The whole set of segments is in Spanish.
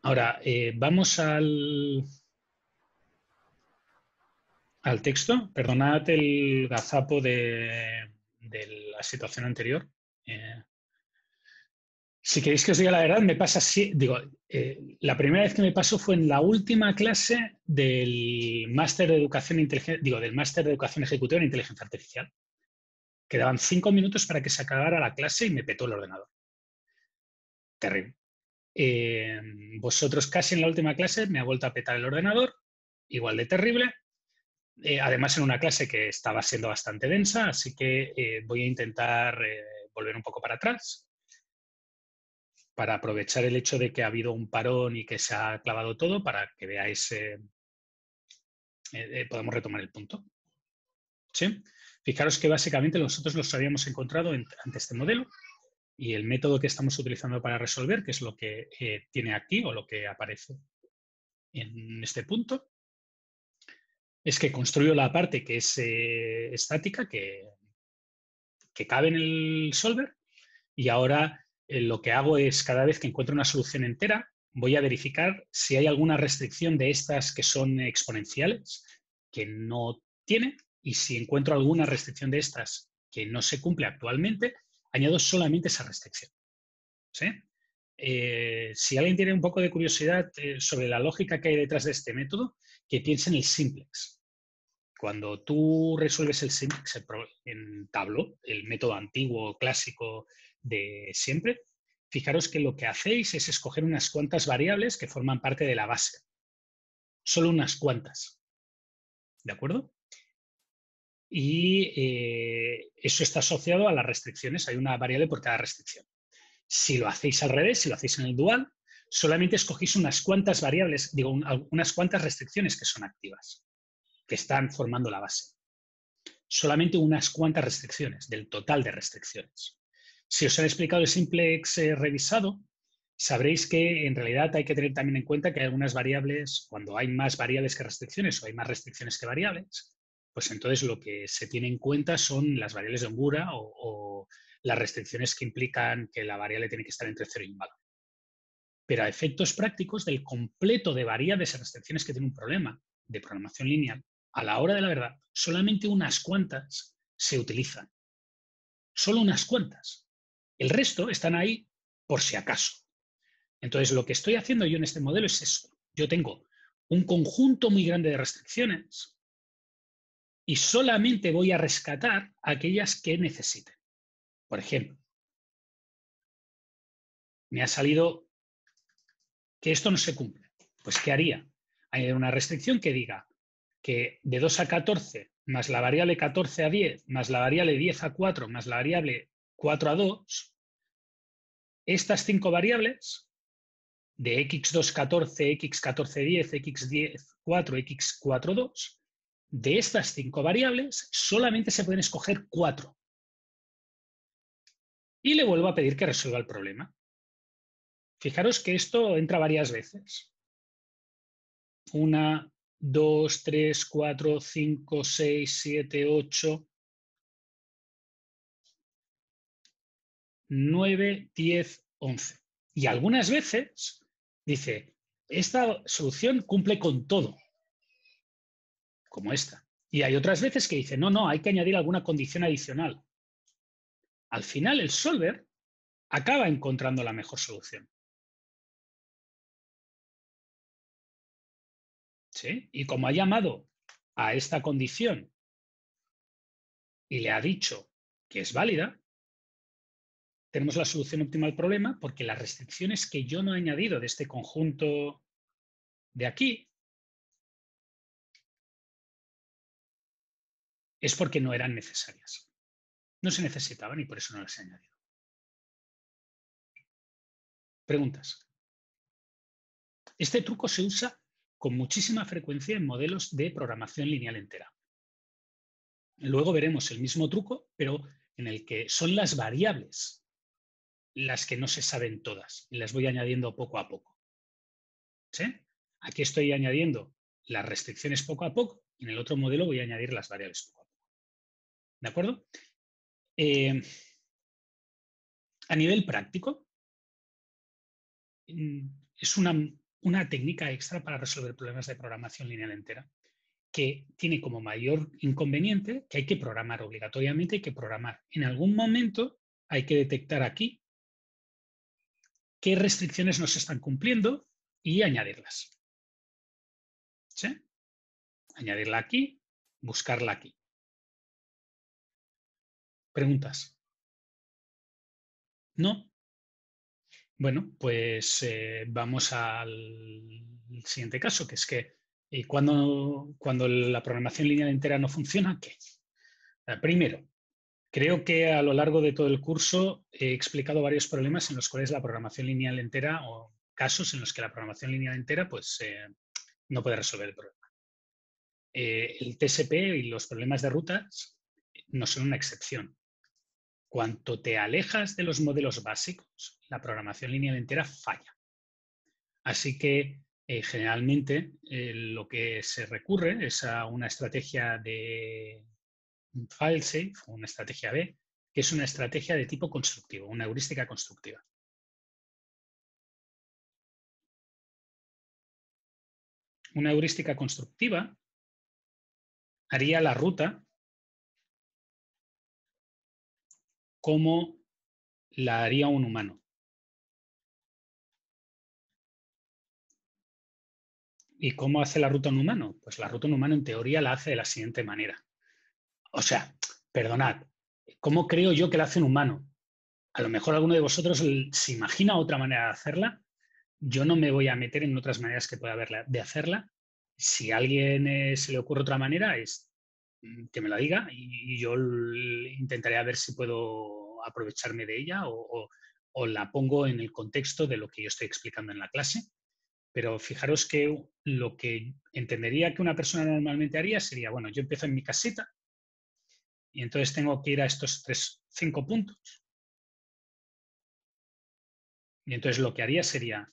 Ahora, vamos al texto. Perdonad el gazapo de la situación anterior. Eh, si queréis que os diga la verdad, me pasa así. Digo, la primera vez que me pasó fue en la última clase del máster de educación del máster de educación ejecutiva en inteligencia artificial. Quedaban 5 minutos para que se acabara la clase y me petó el ordenador. Terrible. Vosotros casi en la última clase me ha vuelto a petar el ordenador, igual de terrible. Además, en una clase que estaba siendo bastante densa, así que voy a intentar volver un poco para atrás para aprovechar el hecho de que ha habido un parón y que se ha clavado todo para que veáis, podamos retomar el punto. ¿Sí? Fijaros que básicamente nosotros los habíamos encontrado ante este modelo y el método que estamos utilizando para resolver, que es lo que tiene aquí o lo que aparece en este punto, es que construyo la parte que es estática, que cabe en el solver, y ahora lo que hago es, cada vez que encuentro una solución entera, voy a verificar si hay alguna restricción de estas que son exponenciales, que no tiene, y si encuentro alguna restricción de estas que no se cumple actualmente, añado solamente esa restricción. ¿Sí? Si alguien tiene un poco de curiosidad sobre la lógica que hay detrás de este método, que piense en el simplex. Cuando tú resuelves el simplex en Tableau, el método antiguo, clásico de siempre, fijaros que lo que hacéis es escoger unas cuantas variables que forman parte de la base. Solo unas cuantas. ¿De acuerdo? Y eso está asociado a las restricciones. Hay una variable por cada restricción. Si lo hacéis al revés, si lo hacéis en el dual, solamente escogéis unas cuantas variables, digo, unas cuantas restricciones que son activas, que están formando la base. Solamente unas cuantas restricciones del total de restricciones. Si os he explicado el simplex revisado, sabréis que en realidad hay que tener también en cuenta que hay algunas variables, cuando hay más variables que restricciones o hay más restricciones que variables, pues entonces lo que se tiene en cuenta son las variables de Ongura o las restricciones que implican que la variable tiene que estar entre 0 y 1 valor. Pero a efectos prácticos del completo de variables y restricciones que tiene un problema de programación lineal, a la hora de la verdad, solamente unas cuantas se utilizan. Solo unas cuantas. El resto están ahí por si acaso. Entonces, lo que estoy haciendo yo en este modelo es eso. Yo tengo un conjunto muy grande de restricciones y solamente voy a rescatar aquellas que necesiten. Por ejemplo, me ha salido que esto no se cumple. Pues, ¿qué haría? Hay una restricción que diga que de 2 a 14 más la variable 14 a 10 más la variable 10 a 4 más la variable 4 a 2, estas 5 variables de x2 14, x14 10, x10 4, x4 2, de estas 5 variables solamente se pueden escoger 4. Y le vuelvo a pedir que resuelva el problema. Fijaros que esto entra varias veces. 1, 2, 3, 4, 5, 6, 7, 8, 9, 10, 11. Y algunas veces dice, esta solución cumple con todo, como esta. Y hay otras veces que dice, no, hay que añadir alguna condición adicional. Al final, el solver acaba encontrando la mejor solución. ¿Sí? Y como ha llamado a esta condición y le ha dicho que es válida, tenemos la solución óptima al problema porque las restricciones que yo no he añadido de este conjunto de aquí es porque no eran necesarias. No se necesitaban y por eso no las he añadido. Preguntas. Este truco se usa con muchísima frecuencia en modelos de programación lineal entera. Luego veremos el mismo truco, pero en el que son las variables las que no se saben todas y las voy añadiendo poco a poco. ¿Sí? Aquí estoy añadiendo las restricciones poco a poco y en el otro modelo voy a añadir las variables poco a poco. ¿De acuerdo? A nivel práctico, es una una técnica extra para resolver problemas de programación lineal entera, que tiene como mayor inconveniente que hay que programar obligatoriamente, hay que programar. En algún momento hay que detectar aquí qué restricciones no se están cumpliendo y añadirlas. ¿Sí? Añadirla aquí, buscarla aquí. ¿Preguntas? ¿No? Bueno, pues vamos al siguiente caso, que es que cuando la programación lineal entera no funciona, ¿qué? Primero, creo que a lo largo de todo el curso he explicado varios problemas en los cuales la programación lineal entera o casos en los que la programación lineal entera pues, no puede resolver el problema. El TSP y los problemas de rutas no son una excepción. Cuanto te alejas de los modelos básicos, la programación lineal entera falla. Así que generalmente lo que se recurre es a una estrategia de fail-safe, una estrategia B, que es una estrategia de tipo constructivo, una heurística constructiva. Una heurística constructiva haría la ruta como la haría un humano. ¿Y cómo hace la ruta un humano? Pues la ruta un humano en teoría la hace de la siguiente manera. O sea, perdonad, ¿cómo creo yo que la hace un humano? A lo mejor alguno de vosotros se imagina otra manera de hacerla. Yo no me voy a meter en otras maneras que pueda haber de hacerla. Si a alguien se le ocurre otra manera, es que me la diga y yo intentaré ver si puedo aprovecharme de ella o la pongo en el contexto de lo que yo estoy explicando en la clase. Pero fijaros que lo que entendería que una persona normalmente haría sería, bueno, yo empiezo en mi casita y entonces tengo que ir a estos 5 puntos. Y entonces lo que haría sería,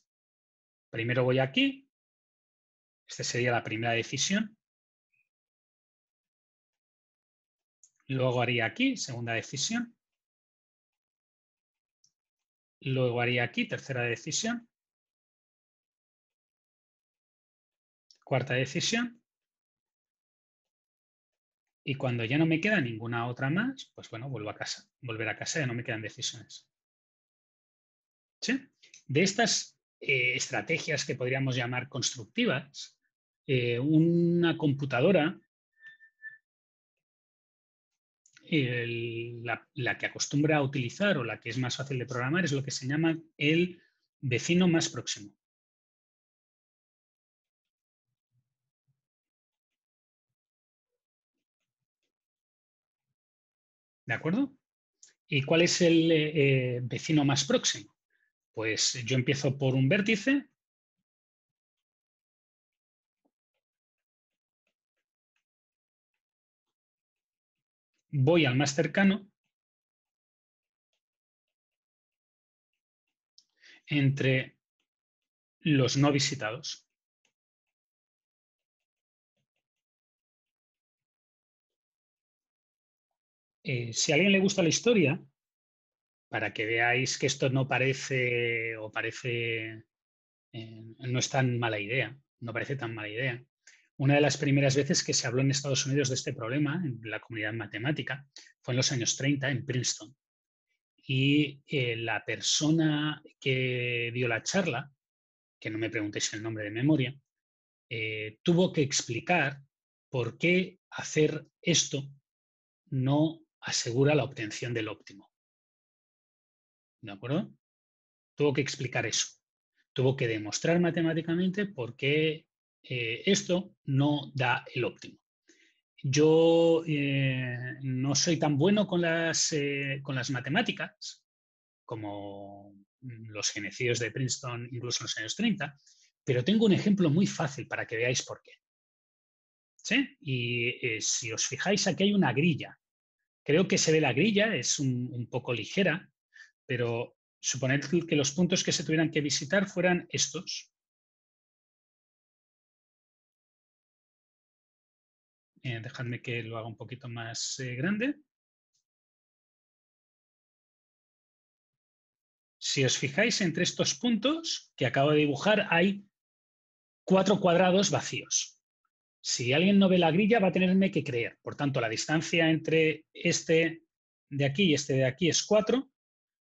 primero voy aquí, esta sería la primera decisión, luego haría aquí, segunda decisión, luego haría aquí, tercera decisión, cuarta decisión, y cuando ya no me queda ninguna otra más, pues bueno, vuelvo a casa, volver a casa, ya no me quedan decisiones. ¿Sí? De estas estrategias que podríamos llamar constructivas, una computadora, la que acostumbra a utilizar o la que es más fácil de programar es lo que se llama el vecino más próximo. ¿De acuerdo? ¿Y cuál es el vecino más próximo? Pues yo empiezo por un vértice, voy al más cercano, entre los no visitados. Si a alguien le gusta la historia, para que veáis que esto no parece o parece, no es tan mala idea, no parece tan mala idea. Una de las primeras veces que se habló en Estados Unidos de este problema, en la comunidad matemática, fue en los años 30 en Princeton. Y la persona que dio la charla, que no me preguntéis el nombre de memoria, tuvo que explicar por qué hacer esto no asegura la obtención del óptimo. ¿De acuerdo? Tuvo que explicar eso. Tuvo que demostrar matemáticamente por qué esto no da el óptimo. Yo no soy tan bueno con las matemáticas como los genocidios de Princeton incluso en los años 30, pero tengo un ejemplo muy fácil para que veáis por qué. ¿Sí? Y si os fijáis, aquí hay una grilla. Creo que se ve la grilla, es un poco ligera, pero suponed que los puntos que se tuvieran que visitar fueran estos. Dejadme que lo haga un poquito más grande. Si os fijáis, entre estos puntos que acabo de dibujar hay 4 cuadrados vacíos. Si alguien no ve la grilla, va a tenerme que creer. Por tanto, la distancia entre este de aquí y este de aquí es 4.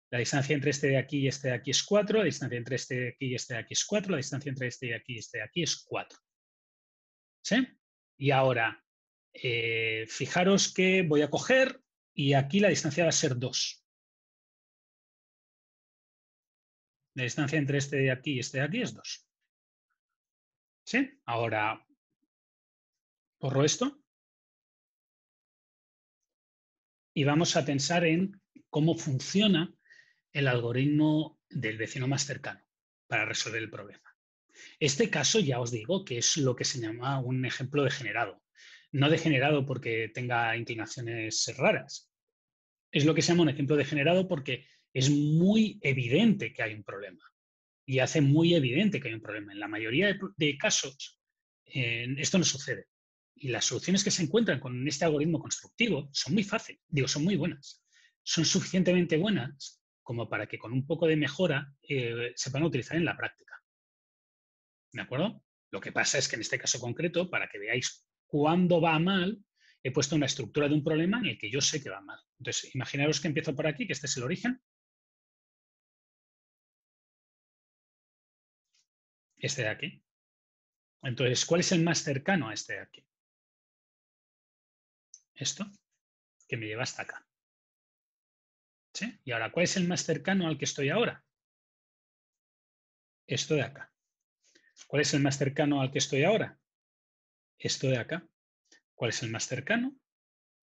La distancia entre este de aquí y este de aquí es 4. La distancia entre este de aquí y este de aquí es 4. La distancia entre este de aquí y este de aquí es 4. ¿Sí? Y ahora, fijaros que voy a coger y aquí la distancia va a ser 2. La distancia entre este de aquí y este de aquí es 2. ¿Sí? Ahora, borro esto y vamos a pensar en cómo funciona el algoritmo del vecino más cercano para resolver el problema. Este caso ya os digo que es lo que se llama un ejemplo degenerado. No degenerado porque tenga inclinaciones raras. Es lo que se llama un ejemplo degenerado porque es muy evidente que hay un problema. Y hace muy evidente que hay un problema. En la mayoría de casos esto no sucede. Y las soluciones que se encuentran con este algoritmo constructivo son muy fáciles, son muy buenas. Son suficientemente buenas como para que con un poco de mejora se puedan utilizar en la práctica. ¿De acuerdo? Lo que pasa es que en este caso concreto, para que veáis cuándo va mal, he puesto una estructura de un problema en el que yo sé que va mal. Entonces, imaginaros que empiezo por aquí, que este es el origen. Este de aquí. Entonces, ¿cuál es el más cercano a este de aquí? Esto, que me lleva hasta acá. ¿Sí? Y ahora, ¿cuál es el más cercano al que estoy ahora? Esto de acá. ¿Cuál es el más cercano al que estoy ahora? Esto de acá. ¿Cuál es el más cercano?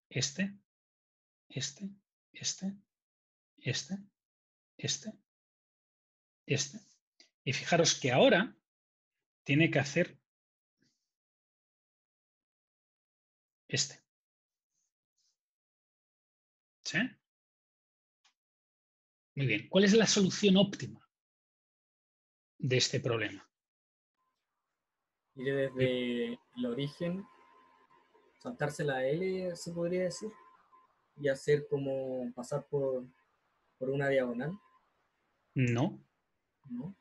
Este, este, este, este, este, este. Y fijaros que ahora tiene que hacer este. ¿Sí? Muy bien. ¿Cuál es la solución óptima de este problema? Ir desde el origen, saltarse la L, se podría decir, y hacer como pasar por una diagonal, No, ¿no?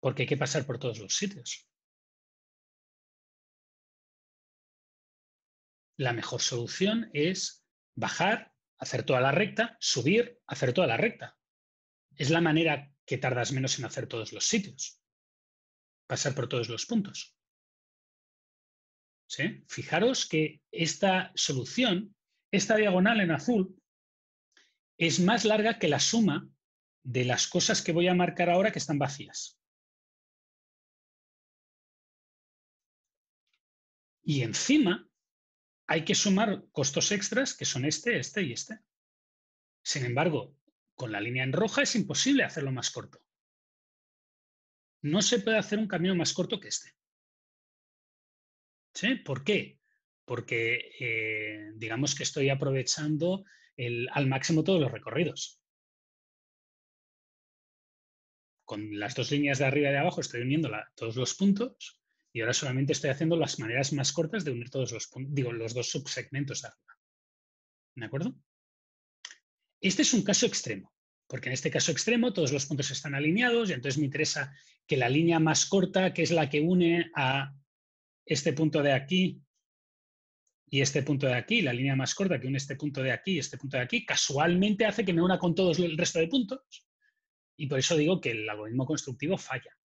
porque hay que pasar por todos los sitios. La mejor solución es bajar, hacer toda la recta, subir, hacer toda la recta. Es la manera que tardas menos en hacer todos los sitios. Pasar por todos los puntos. ¿Sí? Fijaros que esta solución, esta diagonal en azul, es más larga que la suma de las cosas que voy a marcar ahora que están vacías. Y encima hay que sumar costos extras que son este, este y este. Sin embargo, con la línea en roja es imposible hacerlo más corto. No se puede hacer un camino más corto que este. ¿Sí? ¿Por qué? Porque digamos que estoy aprovechando al máximo todos los recorridos. Con las dos líneas de arriba y de abajo estoy uniendo todos los puntos y ahora solamente estoy haciendo las maneras más cortas de unir todos los puntos, los dos subsegmentos de arriba. ¿De acuerdo? Este es un caso extremo, porque en este caso extremo todos los puntos están alineados y entonces me interesa que la línea más corta, que es la que une a este punto de aquí y este punto de aquí, la línea más corta que une este punto de aquí y este punto de aquí, casualmente hace que me una con todos el resto de puntos. Y por eso digo que el algoritmo constructivo falla.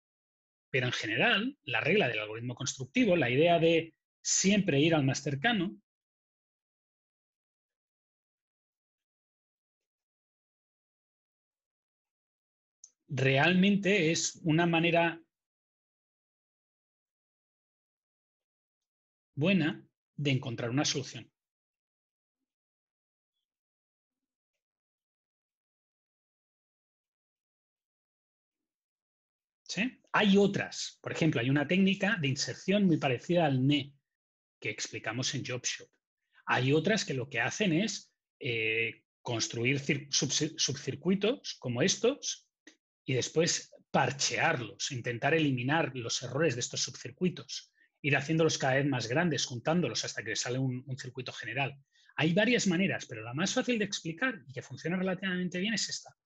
Pero en general, la regla del algoritmo constructivo, la idea de siempre ir al más cercano, realmente es una manera buena de encontrar una solución. ¿Sí? Hay otras. Por ejemplo, hay una técnica de inserción muy parecida al NE que explicamos en JobShop. Hay otras que lo que hacen es construir subcircuitos como estos y después parchearlos, intentar eliminar los errores de estos subcircuitos, ir haciéndolos cada vez más grandes, juntándolos hasta que sale un circuito general. Hay varias maneras, pero la más fácil de explicar y que funciona relativamente bien es esta.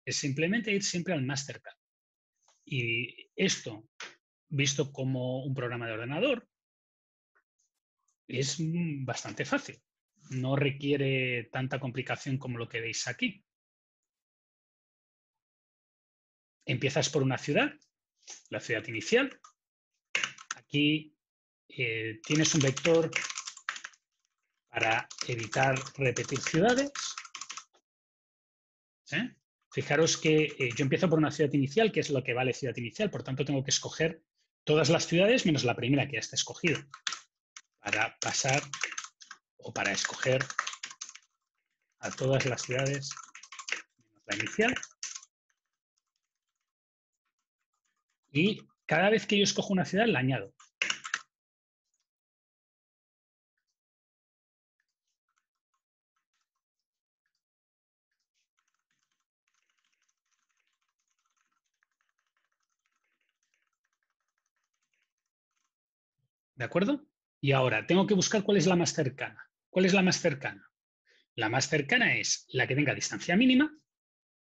Es simplemente ir siempre al más cercano. Y esto visto como un programa de ordenador, es bastante fácil. No requiere tanta complicación como lo que veis aquí. Empiezas por una ciudad, la ciudad inicial. Aquí tienes un vector para evitar repetir ciudades. Fijaros que yo empiezo por una ciudad inicial, que es lo que vale ciudad inicial, por tanto tengo que escoger todas las ciudades menos la primera que ya está escogida, para pasar o para escoger a todas las ciudades menos la inicial. Y cada vez que yo escojo una ciudad, la añado. ¿De acuerdo? Y ahora tengo que buscar cuál es la más cercana. ¿Cuál es la más cercana? La más cercana es la que tenga distancia mínima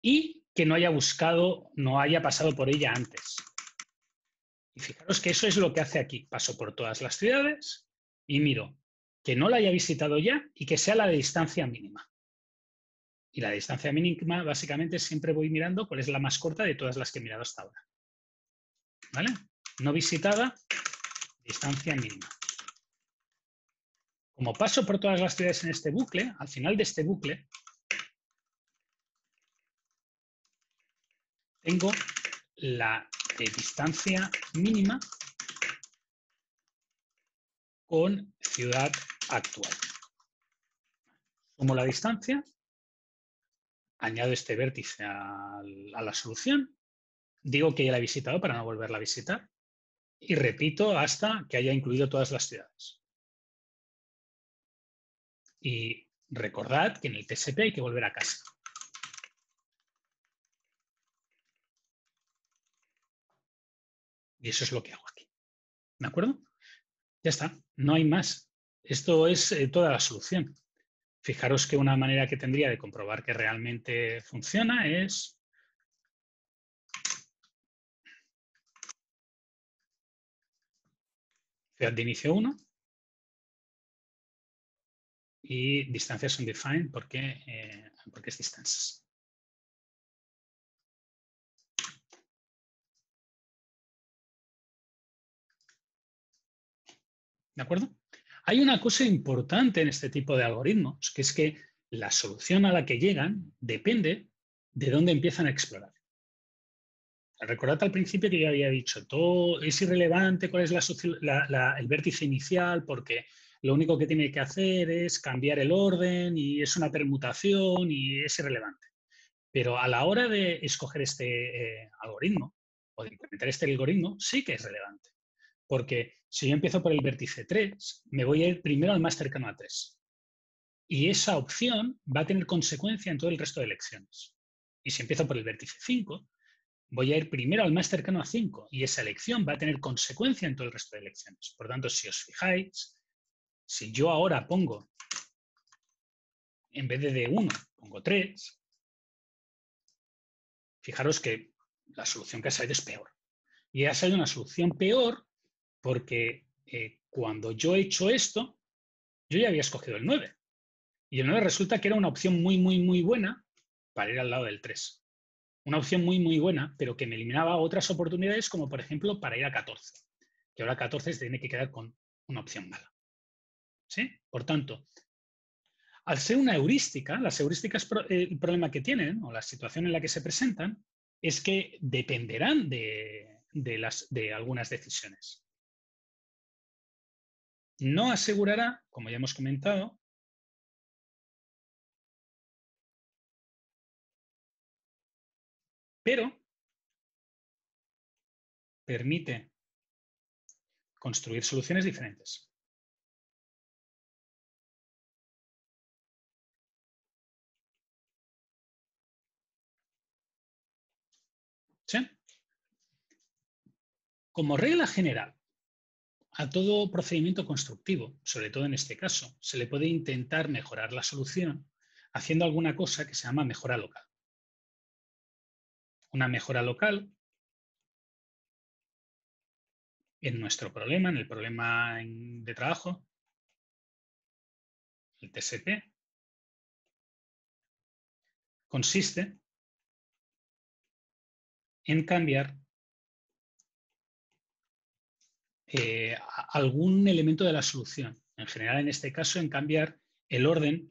y que no haya buscado, no haya pasado por ella antes. Y fijaros que eso es lo que hace aquí. Paso por todas las ciudades y miro que no la haya visitado ya y que sea la de distancia mínima. Y la distancia mínima, básicamente, siempre voy mirando cuál es la más corta de todas las que he mirado hasta ahora. ¿Vale? No visitada, distancia mínima. Como paso por todas las ciudades en este bucle, al final de este bucle, tengo la distancia mínima con ciudad actual. Sumo la distancia, añado este vértice a la solución, digo que ya la he visitado para no volverla a visitar y repito hasta que haya incluido todas las ciudades. Y recordad que en el TSP hay que volver a casa. Y eso es lo que hago aquí. ¿De acuerdo? Ya está, no hay más. Esto es toda la solución. Fijaros que una manera que tendría de comprobar que realmente funciona es ciudad de inicio 1 y distancias undefined porque es distances. ¿De acuerdo? Hay una cosa importante en este tipo de algoritmos, que es que la solución a la que llegan depende de dónde empiezan a explorar. Recordad al principio que yo había dicho, todo es irrelevante cuál es el vértice inicial, porque lo único que tiene que hacer es cambiar el orden y es una permutación y es irrelevante. Pero a la hora de escoger este algoritmo o de implementar este algoritmo, sí que es relevante. Porque si yo empiezo por el vértice 3, me voy a ir primero al más cercano a 3. Y esa opción va a tener consecuencia en todo el resto de elecciones. Y si empiezo por el vértice 5, voy a ir primero al más cercano a 5 y esa elección va a tener consecuencia en todo el resto de elecciones. Por tanto, si os fijáis, si yo ahora pongo, en vez de 1, pongo 3, fijaros que la solución que ha salido es peor. Y ha salido una solución peor porque cuando yo he hecho esto, yo ya había escogido el 9. Y el 9 resulta que era una opción muy, muy, muy buena para ir al lado del 3. Una opción muy, muy buena, pero que me eliminaba otras oportunidades, como por ejemplo para ir a 14, que ahora 14 se tiene que quedar con una opción mala. ¿Sí? Por tanto, al ser una heurística, las heurísticas, el problema que tienen, o la situación en la que se presentan, es que dependerán de algunas decisiones. No asegurará, como ya hemos comentado, pero permite construir soluciones diferentes. ¿Sí? Como regla general, a todo procedimiento constructivo, sobre todo en este caso, se le puede intentar mejorar la solución haciendo alguna cosa que se llama mejora local. Una mejora local en nuestro problema, en el problema de trabajo, el TSP, consiste en cambiar algún elemento de la solución. En general, en este caso, en cambiar el orden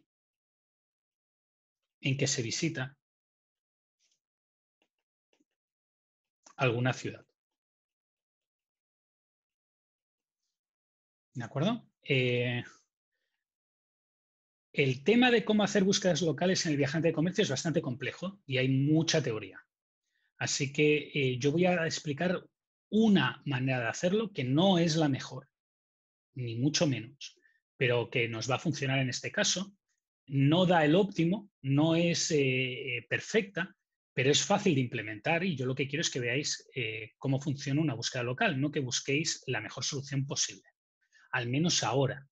en que se visita alguna ciudad. ¿De acuerdo? El tema de cómo hacer búsquedas locales en el viajante de comercio es bastante complejo y hay mucha teoría. Así que yo voy a explicar una manera de hacerlo que no es la mejor, ni mucho menos, pero que nos va a funcionar en este caso. No da el óptimo, no es perfecta, pero es fácil de implementar y yo lo que quiero es que veáis cómo funciona una búsqueda local, no que busquéis la mejor solución posible, al menos ahora.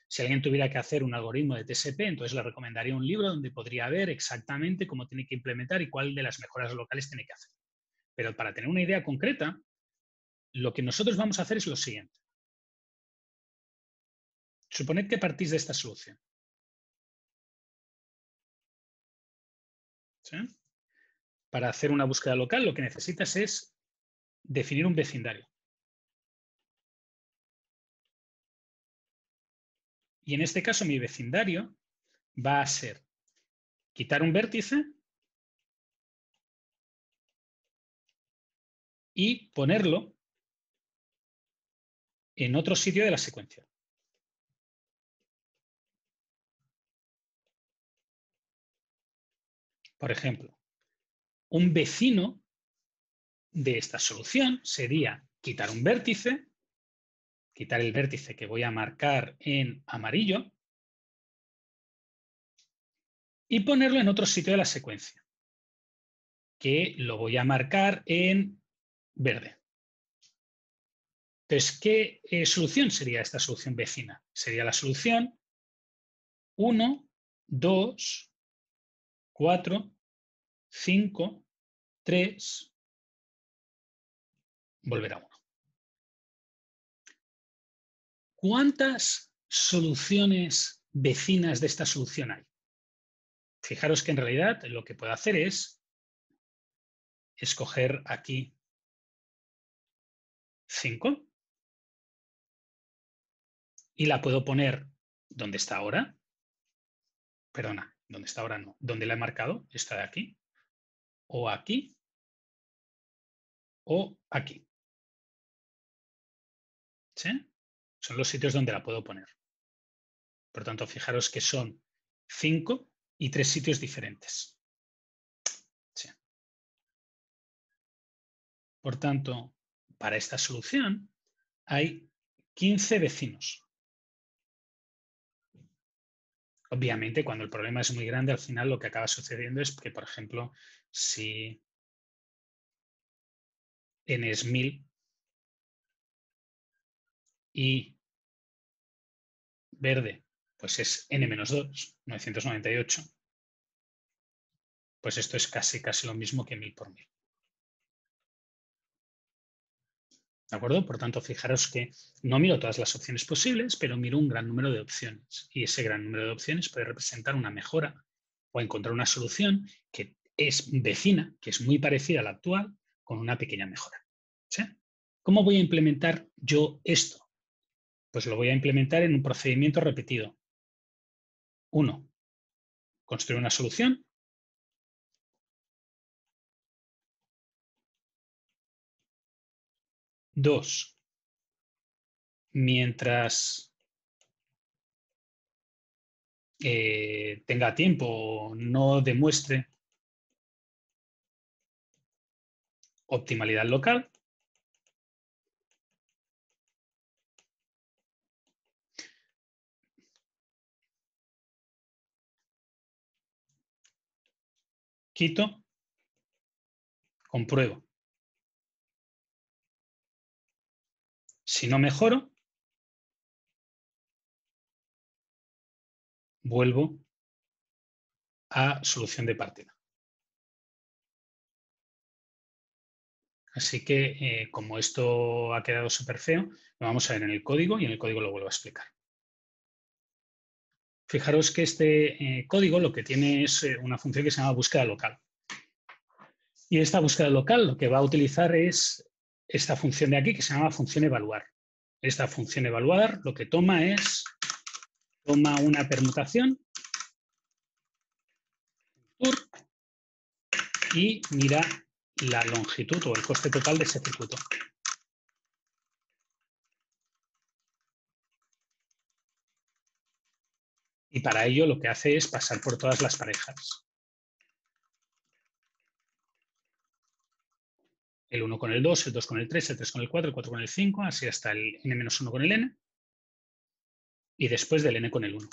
Si alguien tuviera que hacer un algoritmo de TSP, entonces le recomendaría un libro donde podría ver exactamente cómo tiene que implementar y cuál de las mejoras locales tiene que hacer. Pero para tener una idea concreta, lo que nosotros vamos a hacer es lo siguiente. Suponed que partís de esta solución. ¿Sí? Para hacer una búsqueda local, lo que necesitas es definir un vecindario. Y en este caso, mi vecindario va a ser quitar un vértice y ponerlo en otro sitio de la secuencia. Por ejemplo, un vecino de esta solución sería quitar un vértice, quitar el vértice que voy a marcar en amarillo y ponerlo en otro sitio de la secuencia, que lo voy a marcar en verde. Entonces, ¿qué solución sería esta solución vecina? Sería la solución 1, 2, 4, 5, 3, volver a 1. ¿Cuántas soluciones vecinas de esta solución hay? Fijaros que en realidad lo que puedo hacer es escoger aquí 5 y la puedo poner donde está ahora. Perdona, donde está ahora no. Donde la he marcado, esta de aquí. O aquí. O aquí. ¿Sí? Son los sitios donde la puedo poner. Por tanto, fijaros que son 5 y 3 sitios diferentes. ¿Sí? Por tanto, para esta solución hay 15 vecinos. Obviamente, cuando el problema es muy grande, al final lo que acaba sucediendo es que, por ejemplo, si n es 1000 y verde pues es n-2, 998, pues esto es casi lo mismo que 1000 por 1000. ¿De acuerdo? Por tanto, fijaros que no miro todas las opciones posibles, pero miro un gran número de opciones. Y ese gran número de opciones puede representar una mejora o encontrar una solución que es vecina, que es muy parecida a la actual, con una pequeña mejora. ¿Sí? ¿Cómo voy a implementar yo esto? Pues lo voy a implementar en un procedimiento repetido. 1. Construir una solución. 2. Mientras tenga tiempo, no demuestre optimalidad local. Quito, compruebo. Si no mejoro, vuelvo a solución de partida. Así que, como esto ha quedado súper feo, lo vamos a ver en el código y en el código lo vuelvo a explicar. Fijaros que este código lo que tiene es una función que se llama búsqueda local. Y esta búsqueda local lo que va a utilizar es esta función de aquí que se llama función evaluar. Esta función evaluar lo que toma una permutación y mira la longitud o el coste total de ese circuito. Y para ello lo que hace es pasar por todas las parejas. El 1 con el 2, el 2 con el 3, el 3 con el 4, el 4 con el 5, así hasta el n-1 con el n. Y después del n con el 1.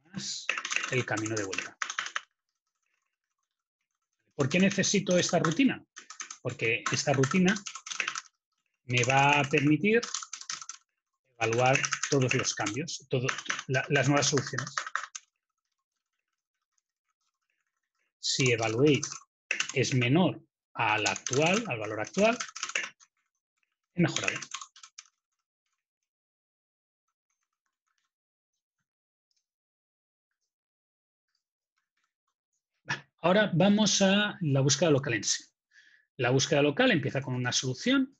Más el camino de vuelta. ¿Por qué necesito esta rutina? Porque esta rutina me va a permitir evaluar todos los cambios, las nuevas soluciones. Si evaluate es menor al actual, al valor actual, he mejorado. Ahora vamos a la búsqueda local en sí. La búsqueda local empieza con una solución.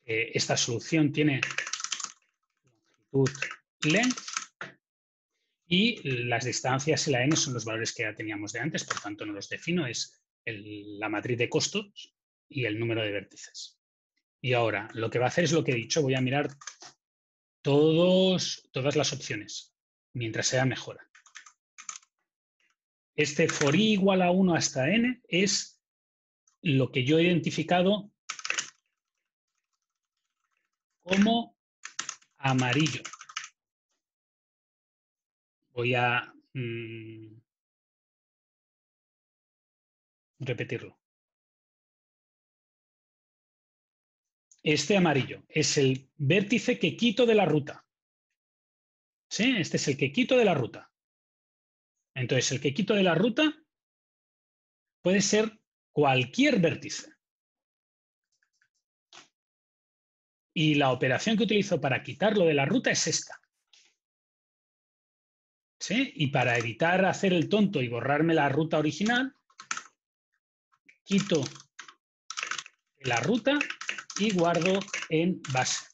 Esta solución tiene longitud length y las distancias y la n son los valores que ya teníamos de antes, por tanto no los defino, es la matriz de costos y el número de vértices. Y ahora lo que va a hacer es lo que he dicho, voy a mirar todas las opciones, mientras sea mejora. Este for i igual a 1 hasta n es lo que yo he identificado como amarillo. Voy a repetirlo. Este amarillo es el vértice que quito de la ruta. ¿Sí? Este es el que quito de la ruta. Entonces, el que quito de la ruta puede ser cualquier vértice. Y la operación que utilizo para quitarlo de la ruta es esta. ¿Sí? Y para evitar hacer el tonto y borrarme la ruta original, quito la ruta y guardo en base.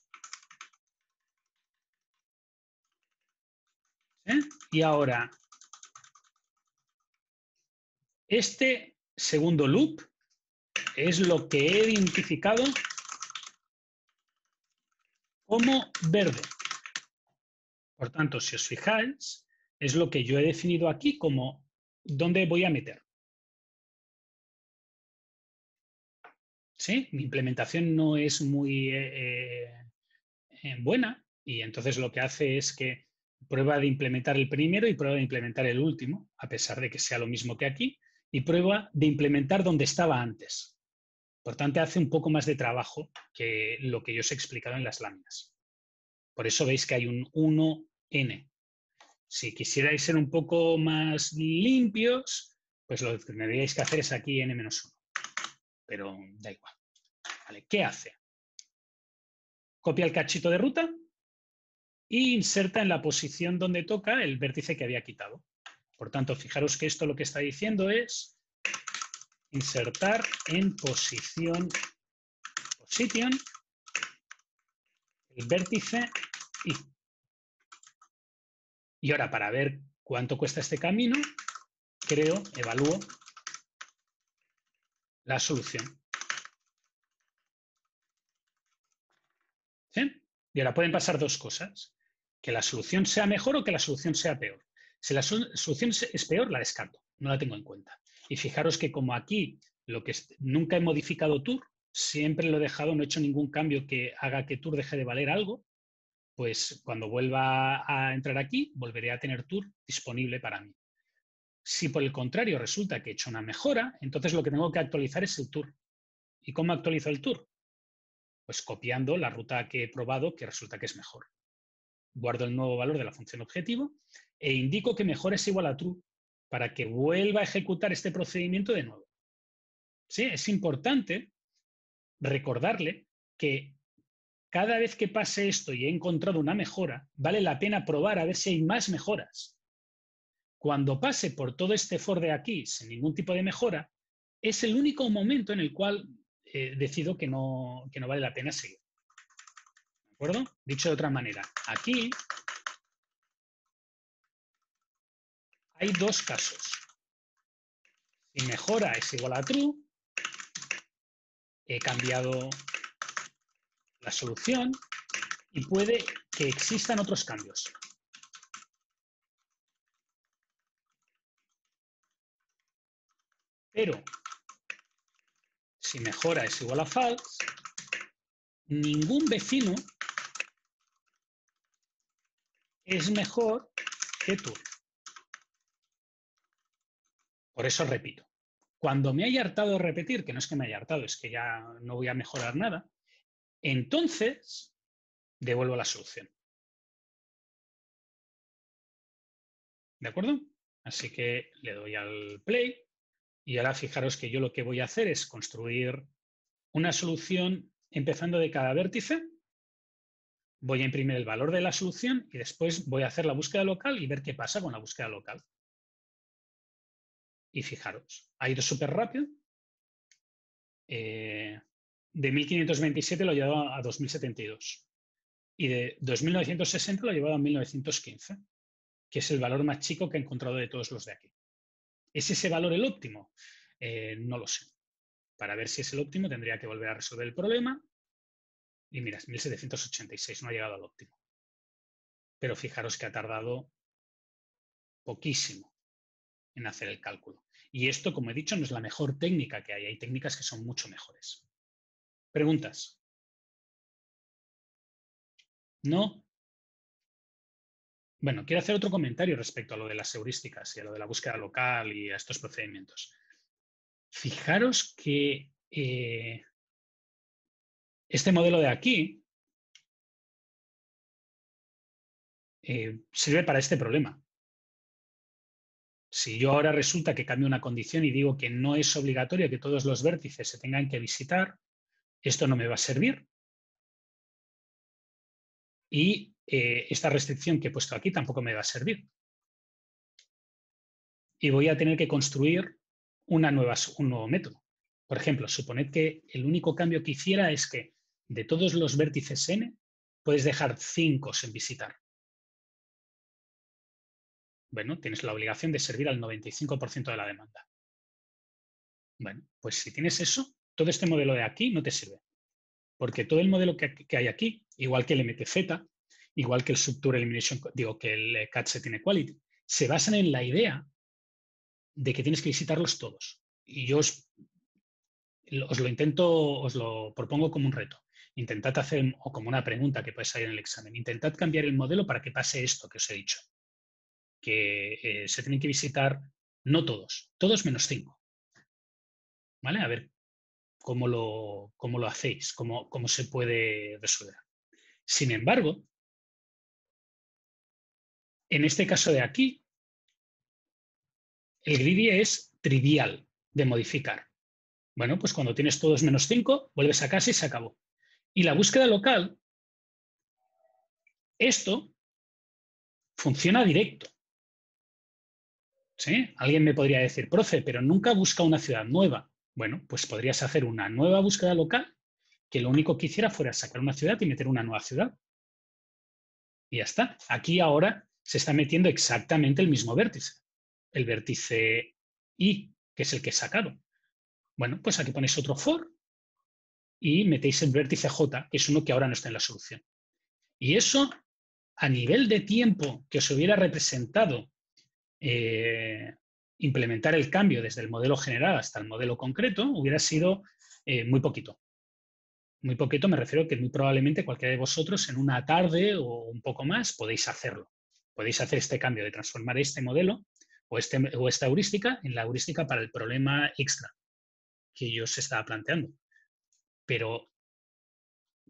¿Sí? Y ahora, este segundo loop es lo que he identificado como verde. Por tanto, si os fijáis, es lo que yo he definido aquí como dónde voy a meter. ¿Sí? Mi implementación no es muy buena y entonces lo que hace es que prueba de implementar el primero y prueba de implementar el último, a pesar de que sea lo mismo que aquí, y prueba de implementar donde estaba antes. Por tanto, hace un poco más de trabajo que lo que yo os he explicado en las láminas. Por eso veis que hay un 1n. Si quisierais ser un poco más limpios, pues lo que tendríais que hacer es aquí n-1. Pero da igual. ¿Vale? ¿Qué hace? Copia el cachito de ruta e inserta en la posición donde toca el vértice que había quitado. Por tanto, fijaros que esto lo que está diciendo es insertar en position el vértice i. Y ahora, para ver cuánto cuesta este camino, evalúo la solución. ¿Sí? Y ahora pueden pasar dos cosas. Que la solución sea mejor o que la solución sea peor. Si la solución es peor, la descarto, no la tengo en cuenta. Y fijaros que como aquí nunca he modificado tour, siempre lo he dejado, no he hecho ningún cambio que haga que tour deje de valer algo, pues cuando vuelva a entrar aquí, volveré a tener tour disponible para mí. Si por el contrario resulta que he hecho una mejora, entonces lo que tengo que actualizar es el tour. ¿Y cómo actualizo el tour? Pues copiando la ruta que he probado que resulta que es mejor. Guardo el nuevo valor de la función objetivo e indico que mejor es igual a true para que vuelva a ejecutar este procedimiento de nuevo. ¿Sí? Es importante recordarle que cada vez que pase esto y he encontrado una mejora, vale la pena probar a ver si hay más mejoras. Cuando pase por todo este for de aquí sin ningún tipo de mejora, es el único momento en el cual decido que no vale la pena seguir. ¿De acuerdo? Dicho de otra manera, aquí hay dos casos. Si mejora es igual a true, he cambiado la solución y puede que existan otros cambios. Pero si mejora es igual a false, ningún vecino es mejor que tú. Por eso repito. Cuando me haya hartado de repetir, que no es que me haya hartado, es que ya no voy a mejorar nada, entonces devuelvo la solución. ¿De acuerdo? Así que le doy al play y ahora fijaros que yo lo que voy a hacer es construir una solución empezando de cada vértice. Voy a imprimir el valor de la solución y después voy a hacer la búsqueda local y ver qué pasa con la búsqueda local. Y fijaros, ha ido súper rápido. De 1527 lo he llevado a 2072. Y de 2960 lo he llevado a 1915, que es el valor más chico que he encontrado de todos los de aquí. ¿Es ese valor el óptimo? No lo sé. Para ver si es el óptimo tendría que volver a resolver el problema. Y mira, es 1786, no ha llegado al óptimo. Pero fijaros que ha tardado poquísimo en hacer el cálculo. Y esto, como he dicho, no es la mejor técnica que hay. Hay técnicas que son mucho mejores. ¿Preguntas? ¿No? Bueno, quiero hacer otro comentario respecto a lo de las heurísticas y a lo de la búsqueda local y a estos procedimientos. Fijaros que este modelo de aquí sirve para este problema. Si yo ahora resulta que cambio una condición y digo que no es obligatorio que todos los vértices se tengan que visitar, esto no me va a servir. Y esta restricción que he puesto aquí tampoco me va a servir. Y voy a tener que construir un nuevo método. Por ejemplo, suponed que el único cambio que hiciera es que de todos los vértices n, puedes dejar 5 sin visitar. Bueno, tienes la obligación de servir al 95% de la demanda. Bueno, pues si tienes eso, todo este modelo de aquí no te sirve. Porque todo el modelo que hay aquí, igual que el MTZ, igual que el Subtour Elimination, digo que el Cat Set Inequality, se basan en la idea de que tienes que visitarlos todos. Y yo os lo propongo como un reto. Intentad hacer, o como una pregunta que puede salir en el examen, intentad cambiar el modelo para que pase esto que os he dicho. Que se tienen que visitar, no todos, todos menos 5. ¿Vale? A ver cómo lo hacéis, cómo se puede resolver. Sin embargo, en este caso de aquí, el greedy es trivial de modificar. Bueno, pues cuando tienes todos menos 5, vuelves a casa y se acabó. Y la búsqueda local, esto funciona directo. ¿Sí? Alguien me podría decir, profe, pero nunca busca una ciudad nueva. Bueno, pues podrías hacer una nueva búsqueda local que lo único que hiciera fuera sacar una ciudad y meter una nueva ciudad. Y ya está. Aquí ahora se está metiendo exactamente el mismo vértice. El vértice I, que es el que he sacado. Bueno, pues aquí ponéis otro for y metéis el vértice J, que es uno que ahora no está en la solución. Y eso, a nivel de tiempo que os hubiera representado implementar el cambio desde el modelo general hasta el modelo concreto, hubiera sido muy poquito. Muy poquito me refiero que muy probablemente cualquiera de vosotros en una tarde o un poco más podéis hacerlo. Podéis hacer este cambio de transformar este modelo o esta heurística en la heurística para el problema extra que yo os estaba planteando. Pero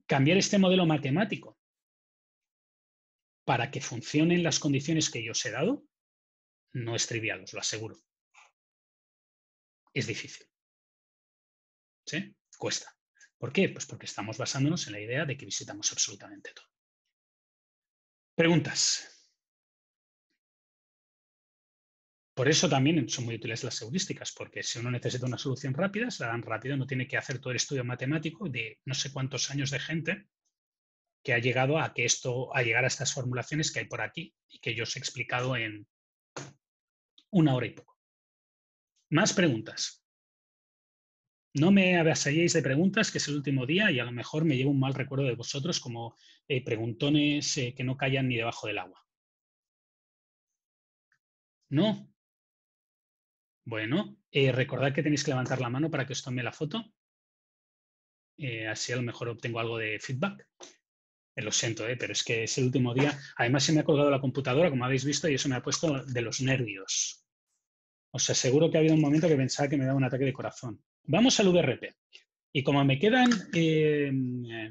Cambiar este modelo matemático para que funcionen las condiciones que yo os he dado no es trivial, os lo aseguro. Es difícil. ¿Sí? Cuesta. ¿Por qué? Pues porque estamos basándonos en la idea de que visitamos absolutamente todo. Preguntas. Por eso también son muy útiles las heurísticas, porque si uno necesita una solución rápida, se la dan rápido, no tiene que hacer todo el estudio matemático de no sé cuántos años de gente que ha llegado a llegar a estas formulaciones que hay por aquí y que yo os he explicado en 1 hora y poco. Más preguntas. No me avasalléis de preguntas, que es el último día y a lo mejor me llevo un mal recuerdo de vosotros como preguntones que no callan ni debajo del agua. ¿No? Bueno, recordad que tenéis que levantar la mano para que os tome la foto. Así a lo mejor obtengo algo de feedback. Lo siento, pero es que es el último día. Además se me ha colgado la computadora, como habéis visto, y eso me ha puesto de los nervios. Os aseguro que ha habido un momento que pensaba que me daba un ataque de corazón. Vamos al VRP. Y como me quedan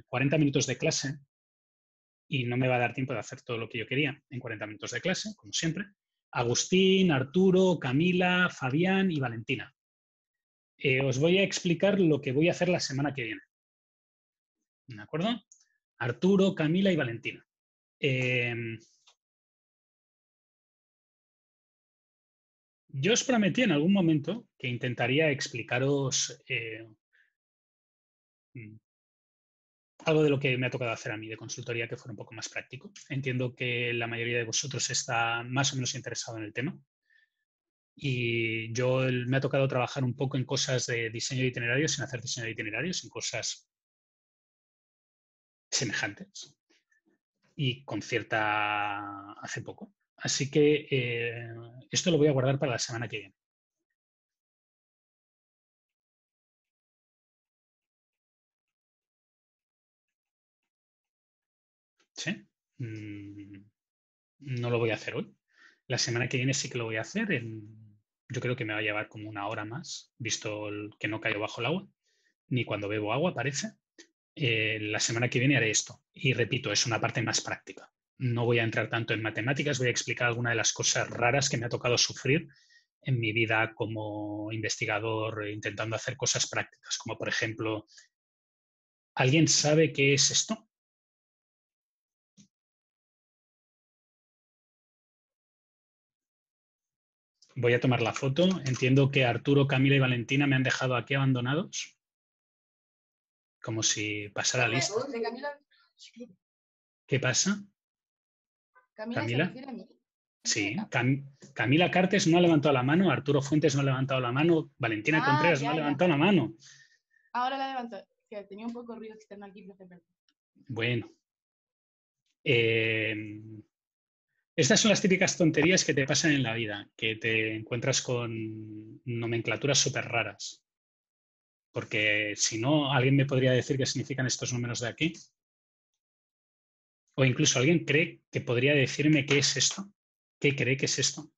40 minutos de clase, y no me va a dar tiempo de hacer todo lo que yo quería en 40 minutos de clase, como siempre, Agustín, Arturo, Camila, Fabián y Valentina. Os voy a explicar lo que voy a hacer la semana que viene. ¿De acuerdo? Arturo, Camila y Valentina. Yo os prometí en algún momento que intentaría explicaros algo de lo que me ha tocado hacer a mí de consultoría que fuera un poco más práctico. Entiendo que la mayoría de vosotros está más o menos interesado en el tema. Y me ha tocado trabajar un poco en cosas de diseño de itinerarios, sin hacer diseño de itinerarios, en cosas semejantes y con cierta hace poco. Así que esto lo voy a guardar para la semana que viene. ¿Sí? No lo voy a hacer hoy. La semana que viene sí que lo voy a hacer. Yo creo que me va a llevar como 1 hora más, visto que no caigo bajo el agua, ni cuando bebo agua, parece. La semana que viene haré esto. Y repito, es una parte más práctica. No voy a entrar tanto en matemáticas, voy a explicar algunas de las cosas raras que me ha tocado sufrir en mi vida como investigador intentando hacer cosas prácticas, como por ejemplo, ¿alguien sabe qué es esto? Voy a tomar la foto. Entiendo que Arturo, Camila y Valentina me han dejado aquí abandonados, como si pasara lista. ¿Qué pasa? ¿Camila? Sí, Camila Cartes no ha levantado la mano, Arturo Fuentes no ha levantado la mano, Valentina Contreras no ha levantado la mano. Ahora la levanto, que tenía un poco de ruido externo aquí. Bueno. Estas son las típicas tonterías que te pasan en la vida, que te encuentras con nomenclaturas súper raras. Porque si no, alguien me podría decir qué significan estos números de aquí. O incluso alguien cree que podría decirme qué es esto. ¿Qué cree que es esto?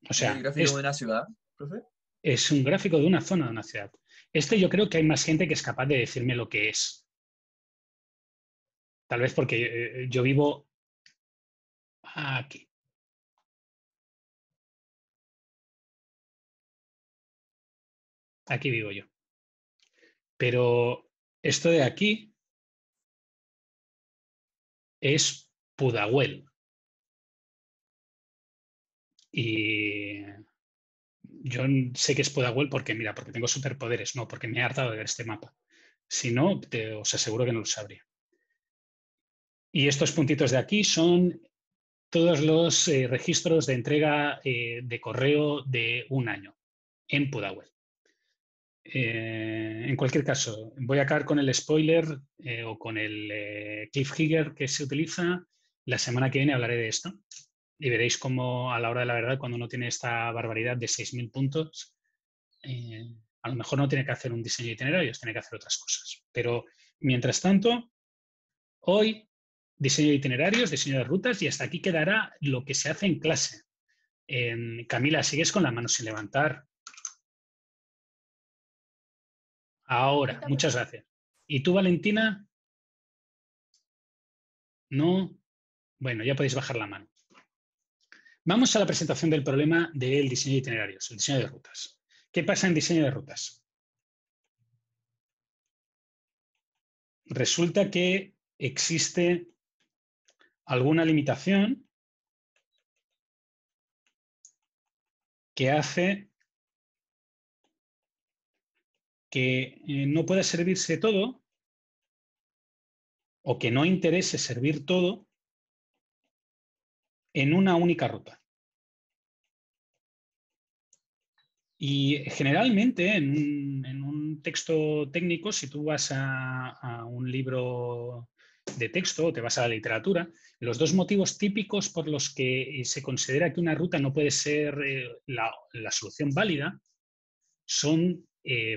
O sea, ¿El gráfico de una ciudad, profe? Es un gráfico de una zona de una ciudad. Yo creo que hay más gente que es capaz de decirme lo que es. Tal vez porque yo vivo aquí. Aquí vivo yo. Pero esto de aquí es Pudahuel. Y yo sé que es Pudahuel porque, mira, porque tengo superpoderes, no, porque me he hartado de ver este mapa. Si no, os aseguro que no lo sabría. Y estos puntitos de aquí son todos los registros de entrega de correo de un año en Pudahuel. En cualquier caso, voy a acabar con el spoiler o con el cliffhanger que se utiliza. La semana que viene hablaré de esto y veréis cómo a la hora de la verdad, cuando uno tiene esta barbaridad de 6.000 puntos, a lo mejor no tiene que hacer un diseño de itinerarios, tiene que hacer otras cosas. Pero mientras tanto, hoy diseño de itinerarios, diseño de rutas y hasta aquí quedará lo que se hace en clase. Camila, sigues con la mano sin levantar. Ahora, muchas gracias. ¿Y tú, Valentina? No. Bueno, ya podéis bajar la mano. Vamos a la presentación del problema del diseño de itinerarios, el diseño de rutas. ¿Qué pasa en diseño de rutas? Resulta que existe alguna limitación que hace que no pueda servirse todo o que no interese servir todo en una única ruta. Y generalmente en un texto técnico, si tú vas a un libro de texto o te vas a la literatura, los dos motivos típicos por los que se considera que una ruta no puede ser la solución válida son,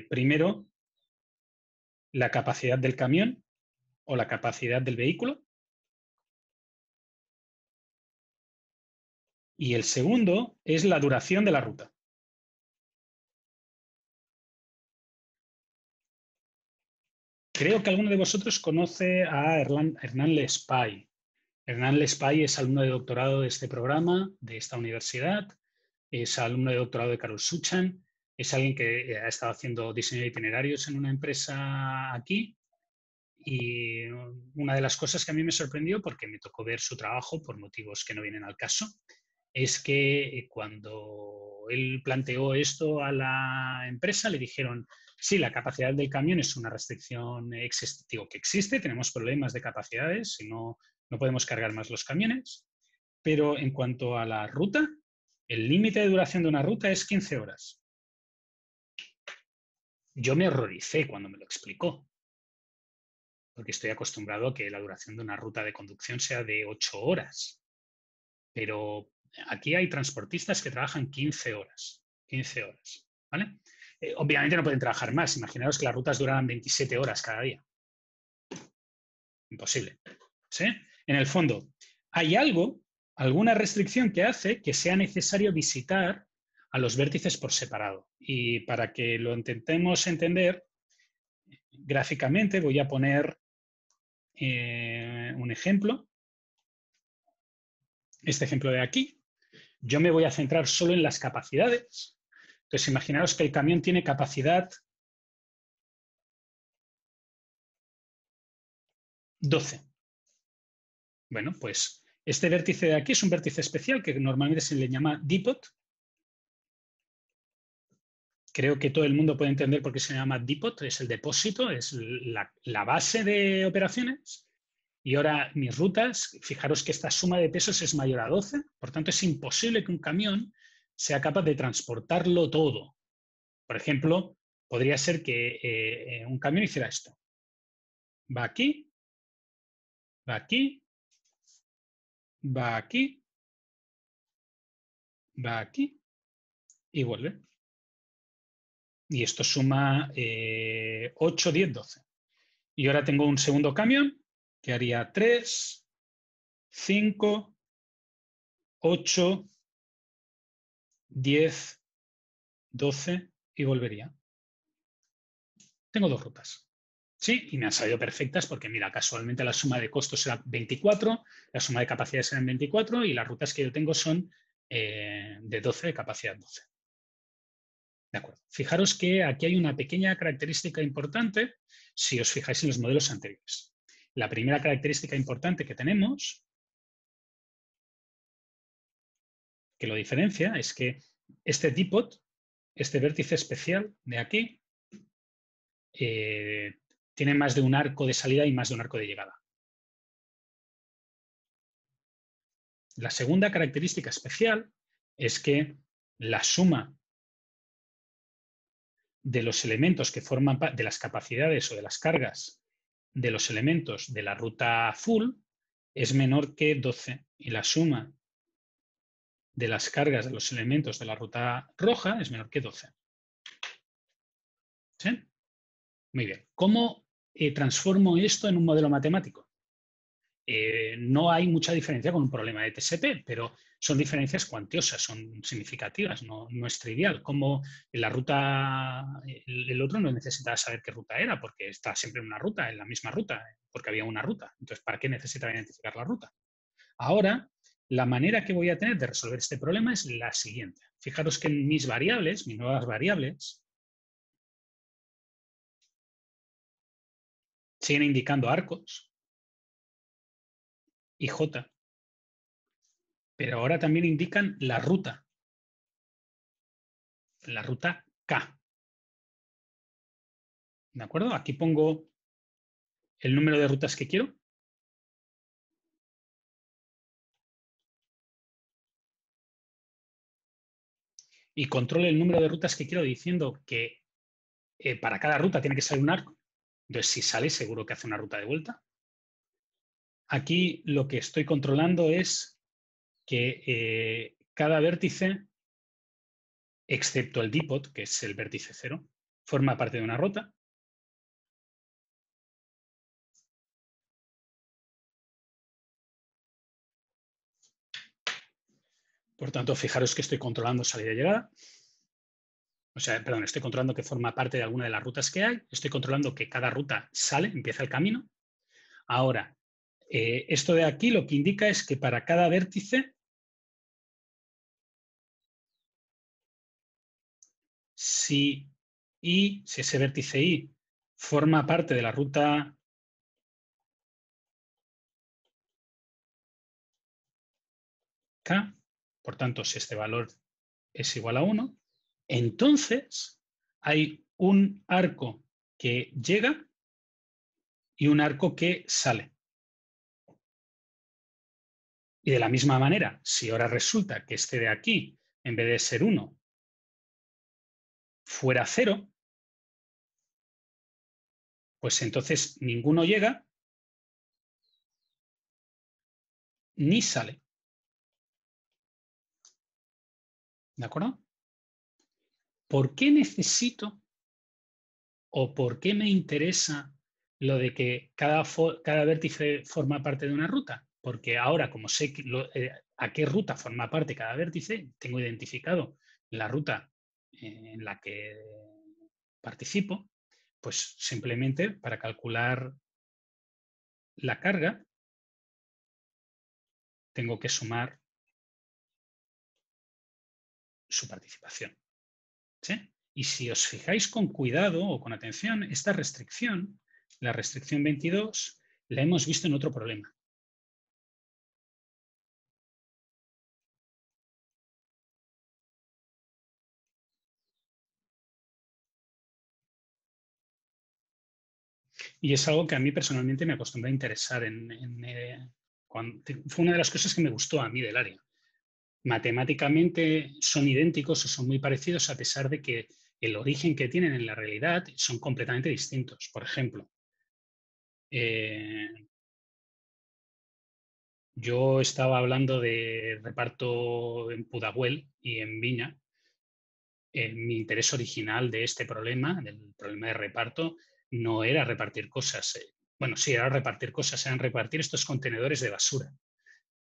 primero, la capacidad del camión o la capacidad del vehículo. Y el segundo es la duración de la ruta. Creo que alguno de vosotros conoce a Hernán Lespay. Hernán Lespay es alumno de doctorado de este programa, de esta universidad, es alumno de doctorado de Carol Suchan, es alguien que ha estado haciendo diseño de itinerarios en una empresa aquí. Y una de las cosas que a mí me sorprendió, porque me tocó ver su trabajo por motivos que no vienen al caso, es que cuando él planteó esto a la empresa le dijeron: sí, la capacidad del camión es una restricción que existe, tenemos problemas de capacidades y no podemos cargar más los camiones, pero en cuanto a la ruta, el límite de duración de una ruta es 15 horas. Yo me horroricé cuando me lo explicó, porque estoy acostumbrado a que la duración de una ruta de conducción sea de 8 horas, pero aquí hay transportistas que trabajan 15 horas, 15 horas, ¿vale? Obviamente no pueden trabajar más. Imaginaos que las rutas duraran 27 horas cada día. Imposible. ¿Sí? En el fondo, hay alguna restricción que hace que sea necesario visitar a los vértices por separado. Y para que lo intentemos entender gráficamente, voy a poner un ejemplo. Este ejemplo de aquí. Yo me voy a centrar solo en las capacidades. Entonces, imaginaos que el camión tiene capacidad 12. Bueno, pues este vértice de aquí es un vértice especial que normalmente se le llama depot. Creo que todo el mundo puede entender por qué se llama depot. Es el depósito, es la base de operaciones. Y ahora mis rutas, fijaros que esta suma de pesos es mayor a 12. Por tanto, es imposible que un camión sea capaz de transportarlo todo. Por ejemplo, podría ser que un camión hiciera esto. Va aquí, va aquí, va aquí, va aquí y vuelve. Y esto suma 8, 10, 12. Y ahora tengo un segundo camión que haría 3, 5, 8, 10, 12 y volvería. Tengo dos rutas. Sí, y me han salido perfectas porque, mira, casualmente la suma de costos era 24, la suma de capacidades eran 24 y las rutas que yo tengo son de 12, de capacidad 12. De acuerdo. Fijaros que aquí hay una pequeña característica importante si os fijáis en los modelos anteriores. La primera característica importante que tenemos, que lo diferencia, es que este depot, este vértice especial de aquí, tiene más de un arco de salida y más de un arco de llegada. La segunda característica especial es que la suma de los elementos que forman parte de las capacidades o de las cargas de los elementos de la ruta full es menor que 12 y la suma de las cargas de los elementos de la ruta roja es menor que 12. ¿Sí? Muy bien. ¿Cómo transformo esto en un modelo matemático? no hay mucha diferencia con un problema de TSP, pero son diferencias cuantiosas, son significativas, no es trivial. Como la ruta, el otro no necesitaba saber qué ruta era, porque está siempre en una ruta, en la misma ruta, porque había una ruta. Entonces, ¿para qué necesitaba identificar la ruta? Ahora, la manera que voy a tener de resolver este problema es la siguiente. Fijaros que en mis variables, mis nuevas variables, siguen indicando arcos y J, pero ahora también indican la ruta K. ¿De acuerdo? Aquí pongo el número de rutas que quiero. Y controlo el número de rutas que quiero diciendo que para cada ruta tiene que salir un arco. Entonces, si sale, seguro que hace una ruta de vuelta. Aquí lo que estoy controlando es que cada vértice, excepto el dipot, que es el vértice 0, forma parte de una ruta. Por tanto, fijaros que estoy controlando salida y llegada. O sea, perdón, estoy controlando que forma parte de alguna de las rutas que hay. Estoy controlando que cada ruta sale, empieza el camino. Ahora, esto de aquí lo que indica es que para cada vértice, si ese vértice I forma parte de la ruta K, por tanto, si este valor es igual a 1, entonces hay un arco que llega y un arco que sale. Y de la misma manera, si ahora resulta que este de aquí, en vez de ser 1, fuera 0, pues entonces ninguno llega ni sale. ¿De acuerdo? ¿Por qué necesito o por qué me interesa lo de que cada vértice forma parte de una ruta? Porque ahora, como sé a qué ruta forma parte cada vértice, tengo identificado la ruta en la que participo, pues simplemente para calcular la carga tengo que sumar su participación. ¿Sí? Y si os fijáis con cuidado o con atención, esta restricción, la restricción 22, la hemos visto en otro problema. Y es algo que a mí personalmente me acostumbré a interesar fue una de las cosas que me gustó a mí del área. Matemáticamente son idénticos o son muy parecidos a pesar de que el origen que tienen en la realidad son completamente distintos. Por ejemplo, yo estaba hablando de reparto en Pudahuel y en Viña. Mi interés original de este problema, del problema de reparto, no era repartir cosas. Bueno, sí, era repartir cosas, eran repartir estos contenedores de basura.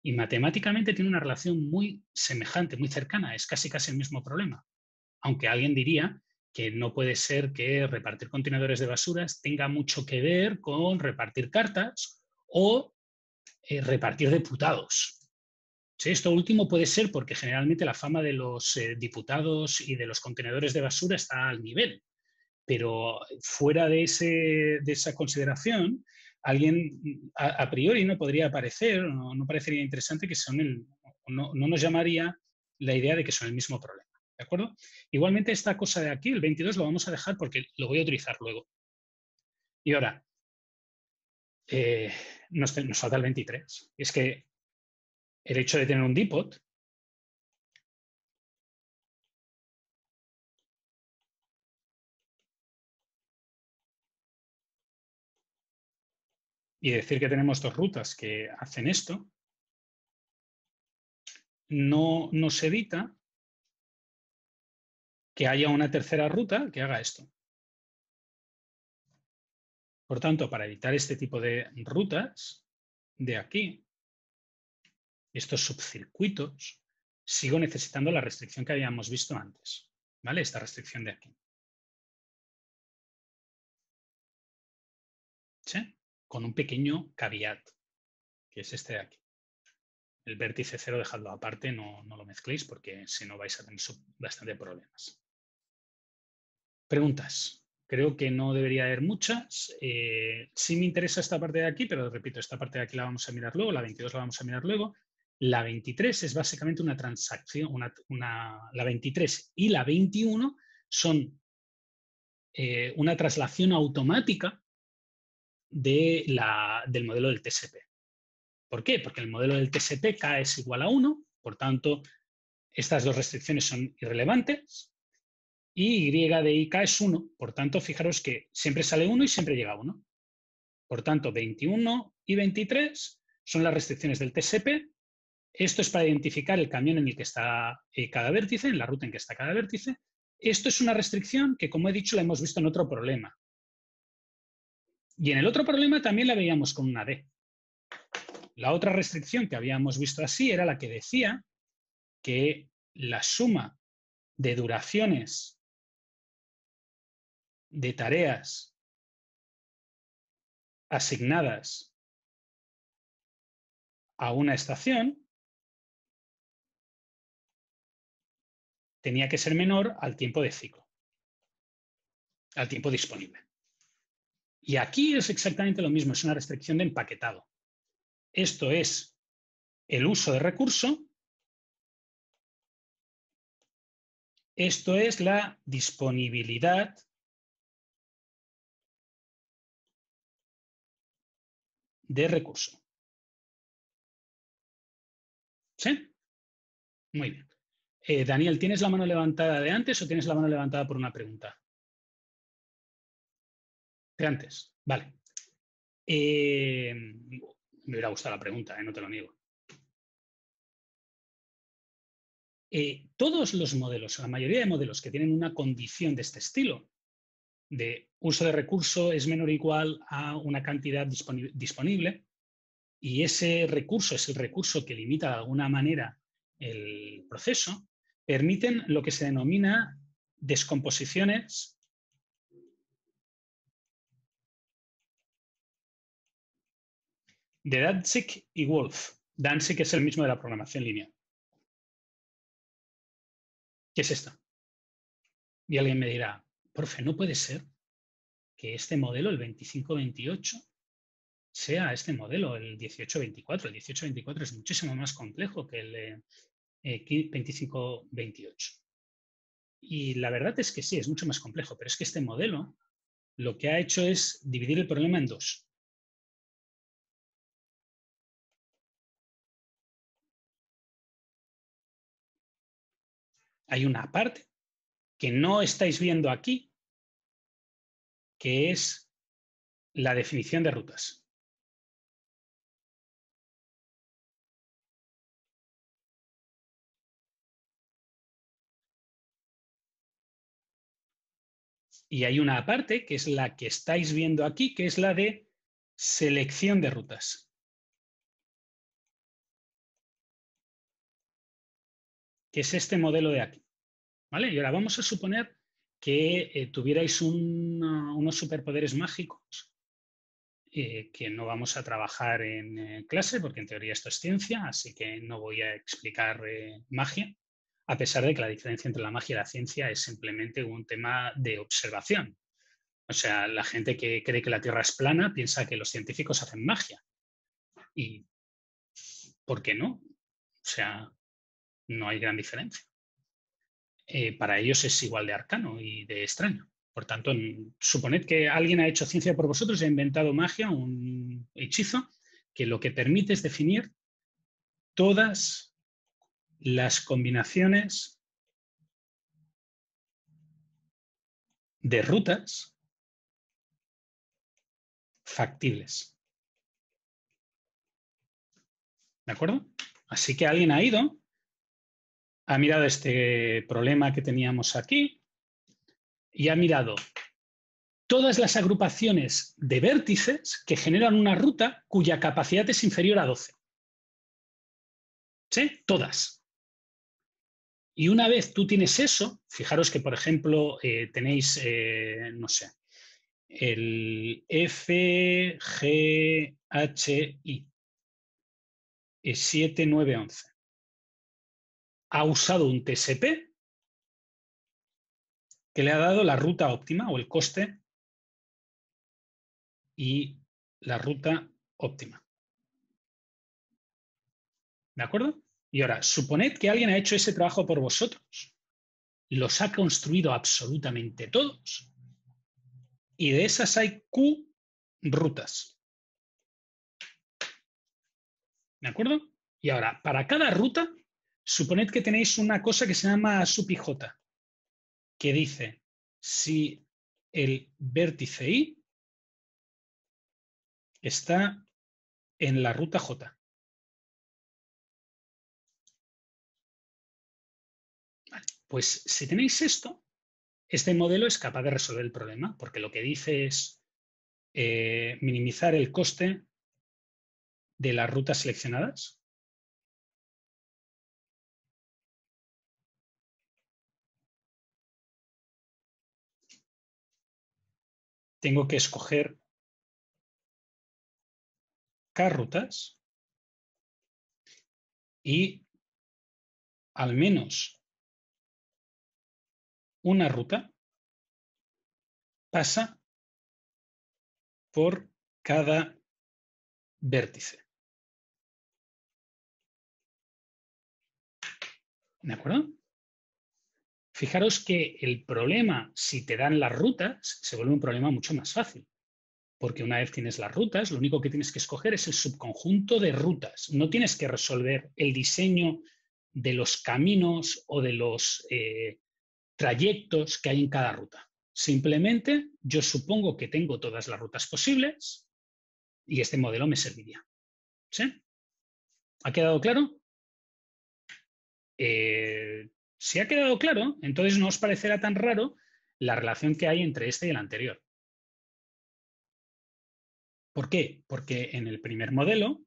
Y matemáticamente tiene una relación muy semejante, muy cercana, es casi el mismo problema. Aunque alguien diría que no puede ser que repartir contenedores de basuras tenga mucho que ver con repartir cartas o repartir diputados. Sí, esto último puede ser porque generalmente la fama de los diputados y de los contenedores de basura está al nivel, pero fuera de esa consideración, alguien a priori no podría parecer, no parecería interesante que no nos llamaría la idea de que son el mismo problema. ¿De acuerdo? Igualmente esta cosa de aquí, el 22, lo vamos a dejar porque lo voy a utilizar luego. Y ahora, nos falta el 23. Es que el hecho de tener un dipot y decir que tenemos dos rutas que hacen esto, no nos evita que haya una tercera ruta que haga esto. Por tanto, para evitar este tipo de rutas, de aquí, estos subcircuitos, sigo necesitando la restricción que habíamos visto antes, ¿vale? Esta restricción de aquí. ¿Sí? Con un pequeño caveat, que es este de aquí. El vértice 0 dejadlo aparte, no lo mezcléis porque si no vais a tener bastante problemas. Preguntas. Creo que no debería haber muchas. Sí me interesa esta parte de aquí, pero repito, esta parte de aquí la vamos a mirar luego, la 22 la vamos a mirar luego. La 23 es básicamente una transacción, la 23 y la 21 son una traslación automática del modelo del TSP. ¿Por qué? Porque el modelo del TSP K es igual a 1, por tanto, estas dos restricciones son irrelevantes, y Y de IK es 1, por tanto, fijaros que siempre sale 1 y siempre llega a 1. Por tanto, 21 y 23 son las restricciones del TSP. Esto es para identificar el camión en el que está cada vértice, en la ruta en que está cada vértice. Esto es una restricción que, como he dicho, la hemos visto en otro problema. Y en el otro problema también la veíamos con una D. La otra restricción que habíamos visto así era la que decía que la suma de duraciones de tareas asignadas a una estación tenía que ser menor al tiempo de ciclo, al tiempo disponible. Y aquí es exactamente lo mismo, es una restricción de empaquetado. Esto es el uso de recurso, esto es la disponibilidad de recurso. ¿Sí? Muy bien. Daniel, ¿tienes la mano levantada de antes o tienes la mano levantada por una pregunta? De antes, vale. Me hubiera gustado la pregunta, no te lo niego. Todos los modelos, la mayoría de modelos que tienen una condición de este estilo, de uso de recurso es menor o igual a una cantidad disponible, y ese recurso es el recurso que limita de alguna manera el proceso, permiten lo que se denomina descomposiciones de Danzig y Wolf. Danzig es el mismo de la programación lineal. ¿Qué es esta? Y alguien me dirá, profe, no puede ser que este modelo, el 2528, sea este modelo, el 1824. El 1824 es muchísimo más complejo que el 2528. Y la verdad es que sí, es mucho más complejo, pero es que este modelo lo que ha hecho es dividir el problema en dos. Hay una parte que no estáis viendo aquí, que es la definición de rutas. Y hay una parte que es la que estáis viendo aquí, que es la de selección de rutas. Que es este modelo de aquí. ¿Vale? Y ahora vamos a suponer que tuvierais unos superpoderes mágicos que no vamos a trabajar en clase, porque en teoría esto es ciencia, así que no voy a explicar magia, a pesar de que la diferencia entre la magia y la ciencia es simplemente un tema de observación. O sea, la gente que cree que la Tierra es plana piensa que los científicos hacen magia. ¿Y por qué no? O sea, no hay gran diferencia. Para ellos es igual de arcano y de extraño. Por tanto, suponed que alguien ha hecho ciencia por vosotros y ha inventado magia, un hechizo, que lo que permite es definir todas las combinaciones de rutas factibles. ¿De acuerdo? Así que alguien ha ido, ha mirado este problema que teníamos aquí y ha mirado todas las agrupaciones de vértices que generan una ruta cuya capacidad es inferior a 12. ¿Sí? Todas. Y una vez tú tienes eso, fijaros que, por ejemplo, tenéis, no sé, el FGHI 7911. Ha usado un TSP que le ha dado la ruta óptima o el coste y la ruta óptima. ¿De acuerdo? Y ahora, suponed que alguien ha hecho ese trabajo por vosotros, los ha construido absolutamente todos, y de esas hay Q rutas. ¿De acuerdo? Y ahora, para cada ruta, suponed que tenéis una cosa que se llama subij, que dice si el vértice I está en la ruta J. Vale, pues si tenéis esto, este modelo es capaz de resolver el problema, porque lo que dice es minimizar el coste de las rutas seleccionadas. Tengo que escoger K rutas y al menos una ruta pasa por cada vértice. ¿De acuerdo? Fijaros que el problema, si te dan las rutas, se vuelve un problema mucho más fácil. Porque una vez tienes las rutas, lo único que tienes que escoger es el subconjunto de rutas. No tienes que resolver el diseño de los caminos o de los trayectos que hay en cada ruta. Simplemente yo supongo que tengo todas las rutas posibles y este modelo me serviría. ¿Sí? ¿Ha quedado claro? Si ha quedado claro, entonces no os parecerá tan raro la relación que hay entre este y el anterior. ¿Por qué? Porque en el primer modelo,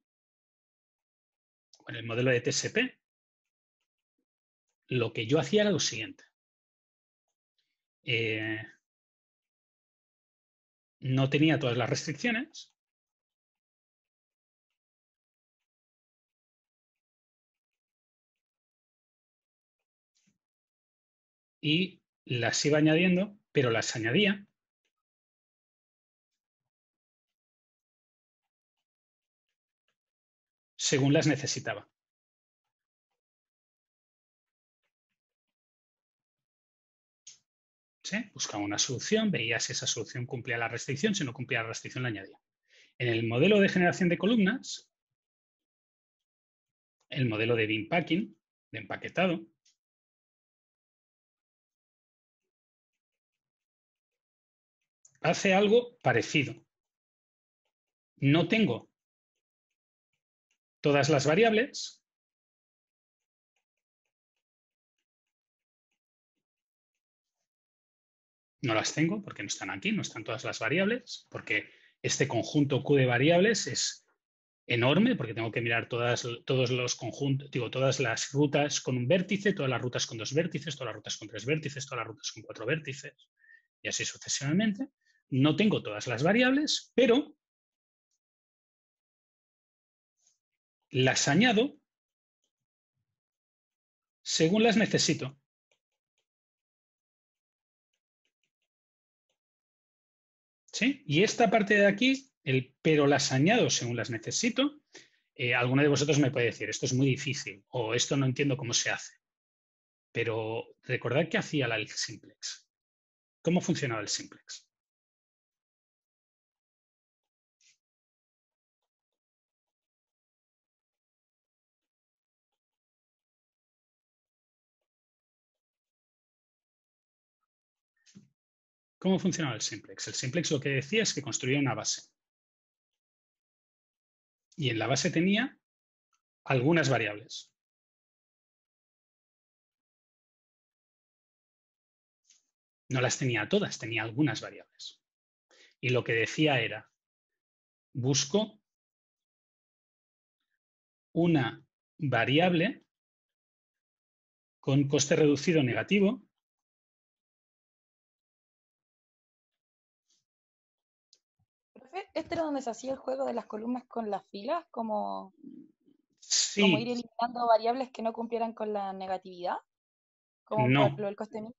en el modelo de TSP, lo que yo hacía era lo siguiente. No tenía todas las restricciones. Y las iba añadiendo, pero las añadía según las necesitaba. ¿Sí? Buscaba una solución, veía si esa solución cumplía la restricción, si no cumplía la restricción la añadía. En el modelo de generación de columnas, el modelo de bin packing, de empaquetado, hace algo parecido. No tengo todas las variables, no las tengo porque no están aquí, no están todas las variables, porque este conjunto Q de variables es enorme, porque tengo que mirar todos los conjuntos, digo, todas las rutas con un vértice, todas las rutas con 2 vértices, todas las rutas con 3 vértices, todas las rutas con 4 vértices, y así sucesivamente. No tengo todas las variables, pero las añado según las necesito. ¿Sí? Y esta parte de aquí, pero las añado según las necesito, alguno de vosotros me puede decir, esto es muy difícil o esto no entiendo cómo se hace. Pero recordad que hacía el simplex. ¿Cómo funcionaba el simplex? ¿Cómo funcionaba el simplex? El simplex lo que decía es que construía una base. Y en la base tenía algunas variables. No las tenía todas, tenía algunas variables. Y lo que decía era, busco una variable con coste reducido negativo Profe, ¿este era donde se hacía el juego de las columnas con las filas? Como ir Sí, eliminando variables que no cumplieran con la negatividad, como por no. lo del coste mínimo.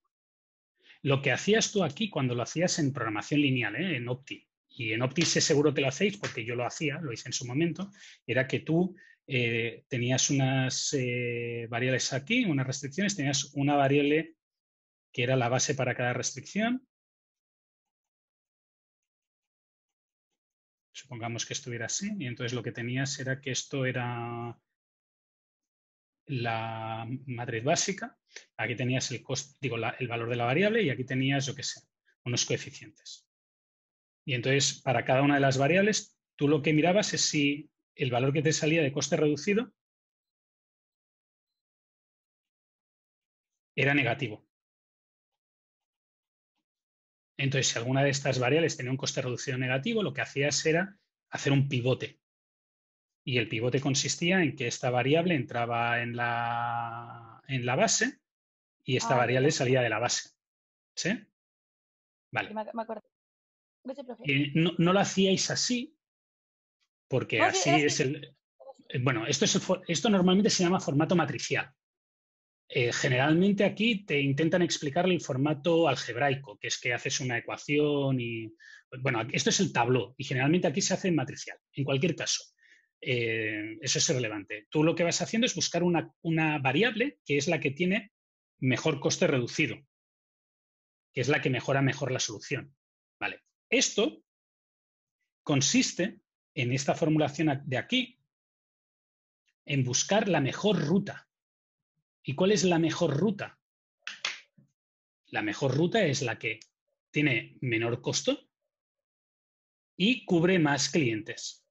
Lo que hacías tú aquí cuando lo hacías en programación lineal, en Opti, y en Opti sé seguro que lo hacéis porque yo lo hacía, lo hice en su momento, era que tú tenías unas variables aquí, unas restricciones, tenías una variable que era la base para cada restricción. Supongamos que estuviera así, y entonces lo que tenías era que esto era la matriz básica, aquí tenías el valor de la variable y aquí tenías, yo qué sé, unos coeficientes. Y entonces, para cada una de las variables, tú lo que mirabas es si el valor que te salía de coste reducido era negativo. Entonces, si alguna de estas variables tenía un coste reducido negativo, lo que hacías era hacer un pivote. Y el pivote consistía en que esta variable entraba en la base y esta variable Ya. salía de la base. ¿Sí? Vale. Me acuerdo. Gracias, profe. No lo hacíais así, porque No, sí, así era es así. bueno, esto normalmente se llama formato matricial. Generalmente aquí te intentan explicar el formato algebraico, que es que haces una ecuación y... Bueno, esto es el tableau y generalmente aquí se hace en matricial. En cualquier caso, eso es irrelevante. Tú lo que vas haciendo es buscar una variable que es la que tiene mejor coste reducido, que es la que mejora mejor la solución. Vale. Esto consiste en esta formulación de aquí, en buscar la mejor ruta. ¿Y cuál es la mejor ruta? La mejor ruta es la que tiene menor costo y cubre más clientes.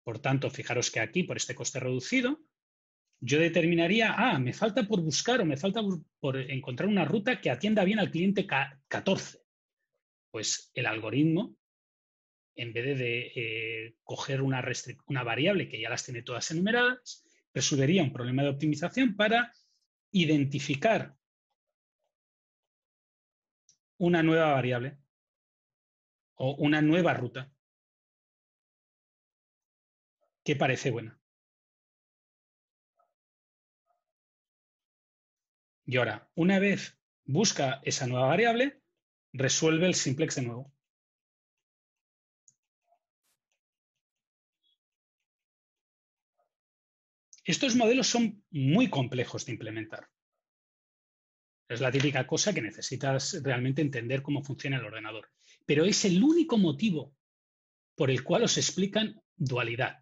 Por tanto, fijaros que aquí, por este coste reducido, yo determinaría, me falta por buscar o me falta por encontrar una ruta que atienda bien al cliente 14. Pues el algoritmo, en vez de coger una variable que ya las tiene todas enumeradas, resolvería un problema de optimización para identificar una nueva variable o una nueva ruta que parece buena. Y ahora, una vez busca esa nueva variable, resuelve el simplex de nuevo. Estos modelos son muy complejos de implementar. Es la típica cosa que necesitas realmente entender cómo funciona el ordenador. Pero es el único motivo por el cual os explican dualidad.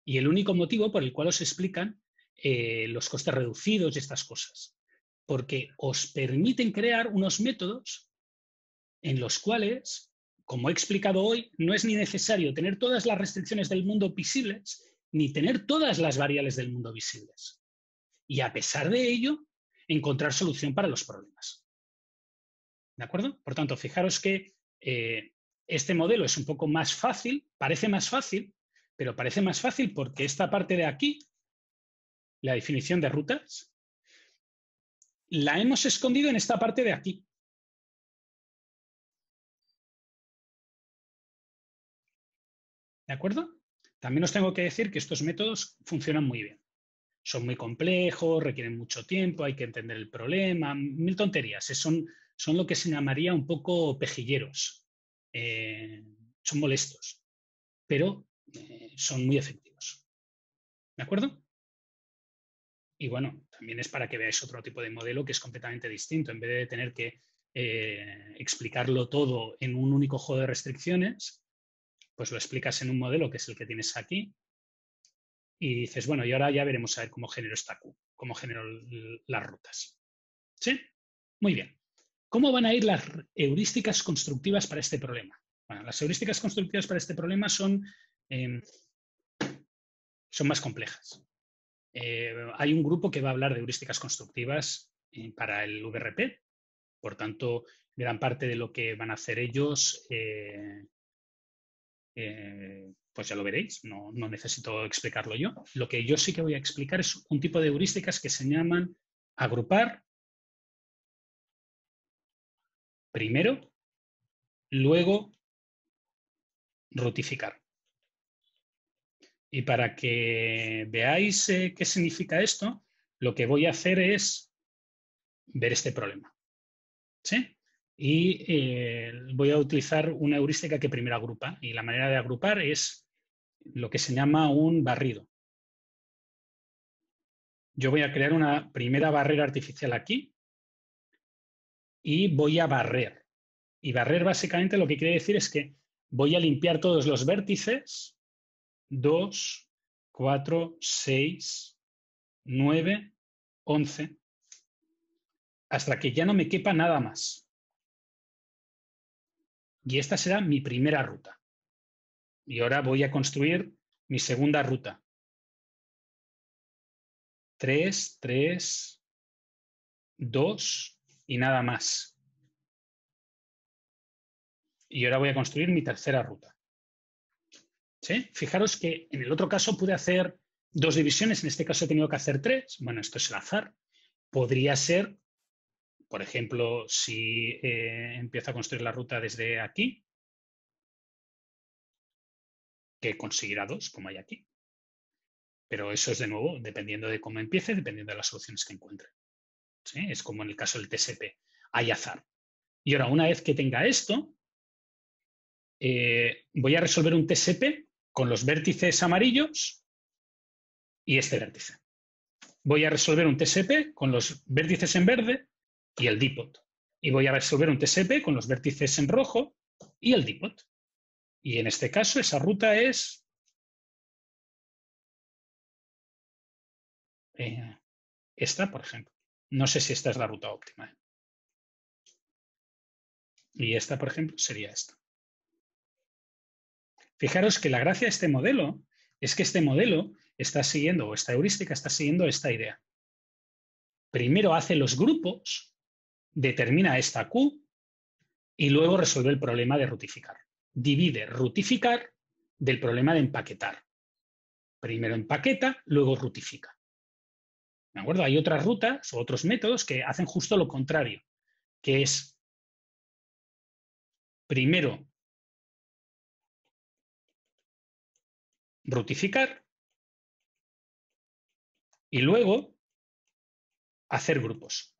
Y el único motivo por el cual os explican los costes reducidos y estas cosas. Porque os permiten crear unos métodos en los cuales, como he explicado hoy, no es ni necesario tener todas las restricciones del mundo visibles, ni tener todas las variables del mundo visibles. Y a pesar de ello, encontrar solución para los problemas. ¿De acuerdo? Por tanto, fijaros que este modelo es un poco más fácil, parece más fácil, pero parece más fácil porque esta parte de aquí, la definición de rutas, la hemos escondido en esta parte de aquí. ¿De acuerdo? También os tengo que decir que estos métodos funcionan muy bien. Son muy complejos, requieren mucho tiempo, hay que entender el problema, mil tonterías. Son lo que se llamaría un poco pejilleros. Son molestos, pero son muy efectivos. ¿De acuerdo? Y bueno, también es para que veáis otro tipo de modelo que es completamente distinto. En vez de tener que explicarlo todo en un único juego de restricciones, pues lo explicas en un modelo que es el que tienes aquí y dices, bueno, y ahora ya veremos a ver cómo genero esta Q, cómo genero las rutas. ¿Sí? Muy bien. ¿Cómo van a ir las heurísticas constructivas para este problema? Bueno, las heurísticas constructivas para este problema son más complejas. Hay un grupo que va a hablar de heurísticas constructivas para el VRP Por tanto, gran parte de lo que van a hacer ellos, pues ya lo veréis, no necesito explicarlo yo. Lo que yo sí que voy a explicar es un tipo de heurísticas que se llaman agrupar primero, luego rutificar. Y para que veáis qué significa esto, lo que voy a hacer es ver este problema. ¿Sí? Y voy a utilizar una heurística que primero agrupa. Y la manera de agrupar es lo que se llama un barrido. Yo voy a crear una primera barrera artificial aquí y voy a barrer. Y barrer básicamente lo que quiere decir es que voy a limpiar todos los vértices 2, 4, 6, 9, 11, hasta que ya no me quepa nada más. Y esta será mi primera ruta. Y ahora voy a construir mi segunda ruta. 3, 3, 2 y nada más. Y ahora voy a construir mi tercera ruta. ¿Sí? Fijaros que en el otro caso pude hacer 2 divisiones, en este caso he tenido que hacer 3. Bueno, esto es el azar. Podría ser, por ejemplo, si empiezo a construir la ruta desde aquí, que conseguirá 2, como hay aquí. Pero eso es, de nuevo, dependiendo de cómo empiece, dependiendo de las soluciones que encuentre. ¿Sí? Es como en el caso del TSP. Hay azar. Y ahora, una vez que tenga esto, voy a resolver un TSP con los vértices amarillos y este vértice. Voy a resolver un TSP con los vértices en verde y el dipot. Y voy a resolver un TSP con los vértices en rojo y el dipot. Y en este caso, esa ruta es esta, por ejemplo. No sé si esta es la ruta óptima. Y esta, por ejemplo, sería esta. Fijaros que la gracia de este modelo es que este modelo está siguiendo, o esta heurística está siguiendo esta idea. Primero hace los grupos, determina esta Q y luego resuelve el problema de rutificar. Divide rutificar del problema de empaquetar. Primero empaqueta, luego rutifica. ¿De acuerdo? Hay otras rutas o otros métodos que hacen justo lo contrario, que es primero rutificar y luego hacer grupos.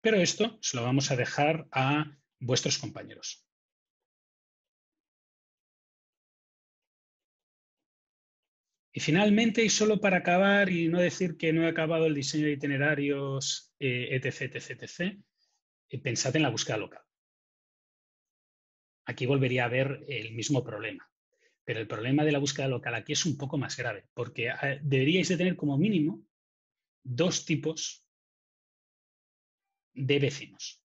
Pero esto se lo vamos a dejar a vuestros compañeros. Y finalmente, y solo para acabar y no decir que no he acabado el diseño de itinerarios, etc., etc., etc., pensad en la búsqueda local. Aquí volvería a haber el mismo problema. Pero el problema de la búsqueda local aquí es un poco más grave, porque deberíais de tener como mínimo 2 tipos de vecinos.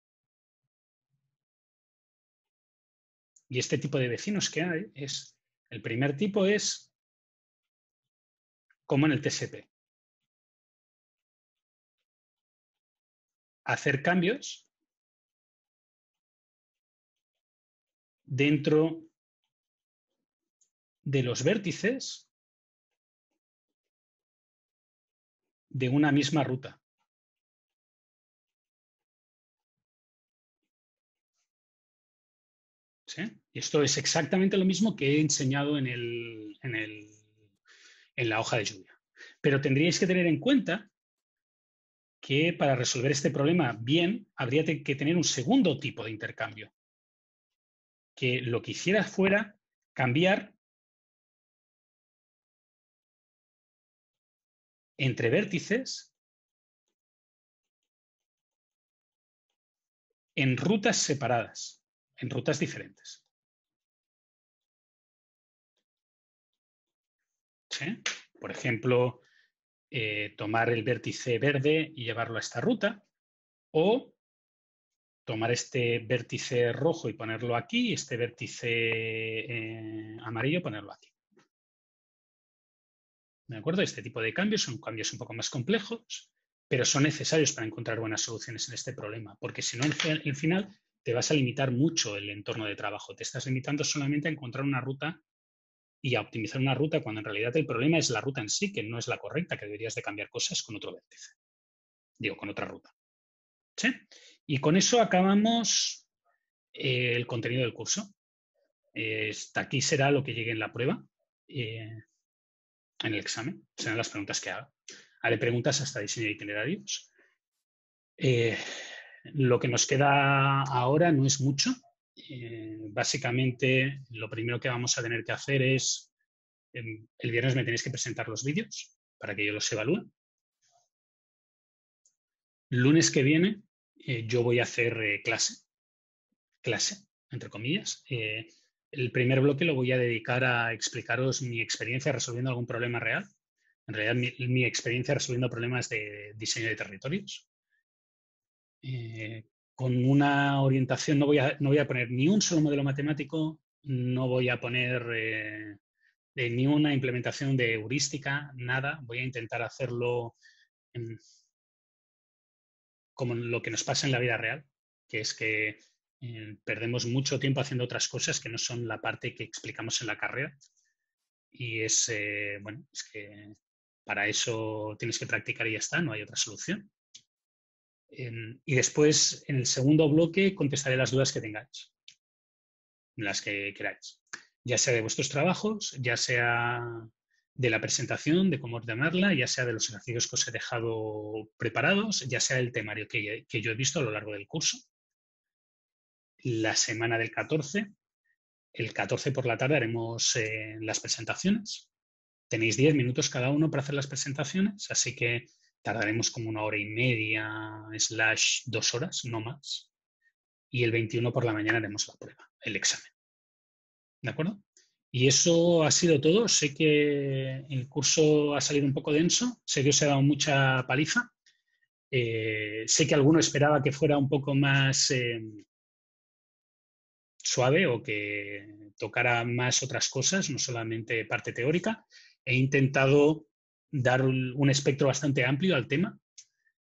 Y este tipo de vecinos que hay es, el primer tipo es como en el TSP. Hacer cambios dentro de los vértices de una misma ruta. ¿Sí? Y esto es exactamente lo mismo que he enseñado en la hoja de lluvia. Pero tendríais que tener en cuenta que para resolver este problema bien, habría que tener un segundo tipo de intercambio. Que lo que hiciera fuera cambiar entre vértices en rutas separadas, en rutas diferentes. ¿Sí? Por ejemplo, tomar el vértice verde y llevarlo a esta ruta, o tomar este vértice rojo y ponerlo aquí, y este vértice amarillo y ponerlo aquí. ¿De acuerdo? Este tipo de cambios son cambios un poco más complejos, pero son necesarios para encontrar buenas soluciones en este problema, porque si no, al final te vas a limitar mucho el entorno de trabajo. Te estás limitando solamente a encontrar una ruta y a optimizar una ruta, cuando en realidad el problema es la ruta en sí, que no es la correcta, que deberías de cambiar cosas con otro vértice. Digo, con otra ruta. ¿Sí? Y con eso acabamos el contenido del curso. Hasta aquí será lo que llegue en la prueba, en el examen. Serán las preguntas que haga. Haré preguntas hasta diseño de itinerarios. Lo que nos queda ahora no es mucho. Básicamente, lo primero que vamos a tener que hacer es, el viernes me tenéis que presentar los vídeos para que yo los evalúe. Lunes que viene yo voy a hacer clase, entre comillas. El primer bloque lo voy a dedicar a explicaros mi experiencia resolviendo algún problema real. En realidad, mi experiencia resolviendo problemas de diseño de territorios. Con una orientación, no voy a poner ni un solo modelo matemático, no voy a poner ni una implementación de heurística, nada. Voy a intentar hacerlo como lo que nos pasa en la vida real, que es que perdemos mucho tiempo haciendo otras cosas que no son la parte que explicamos en la carrera. Y es que para eso tienes que practicar y ya está, no hay otra solución. Y después, en el segundo bloque, contestaré las dudas que tengáis, las que queráis, ya sea de vuestros trabajos, ya sea de la presentación, de cómo ordenarla, ya sea de los ejercicios que os he dejado preparados, ya sea del temario que yo he visto a lo largo del curso. La semana del 14, el 14 por la tarde haremos las presentaciones. Tenéis 10 minutos cada uno para hacer las presentaciones, así que tardaremos como 1 hora y media / 2 horas, no más. Y el 21 por la mañana haremos la prueba, el examen. ¿De acuerdo? Y eso ha sido todo. Sé que el curso ha salido un poco denso, sé que os he dado mucha paliza. Sé que alguno esperaba que fuera un poco más suave o que tocara más otras cosas, no solamente parte teórica. He intentado dar un espectro bastante amplio al tema,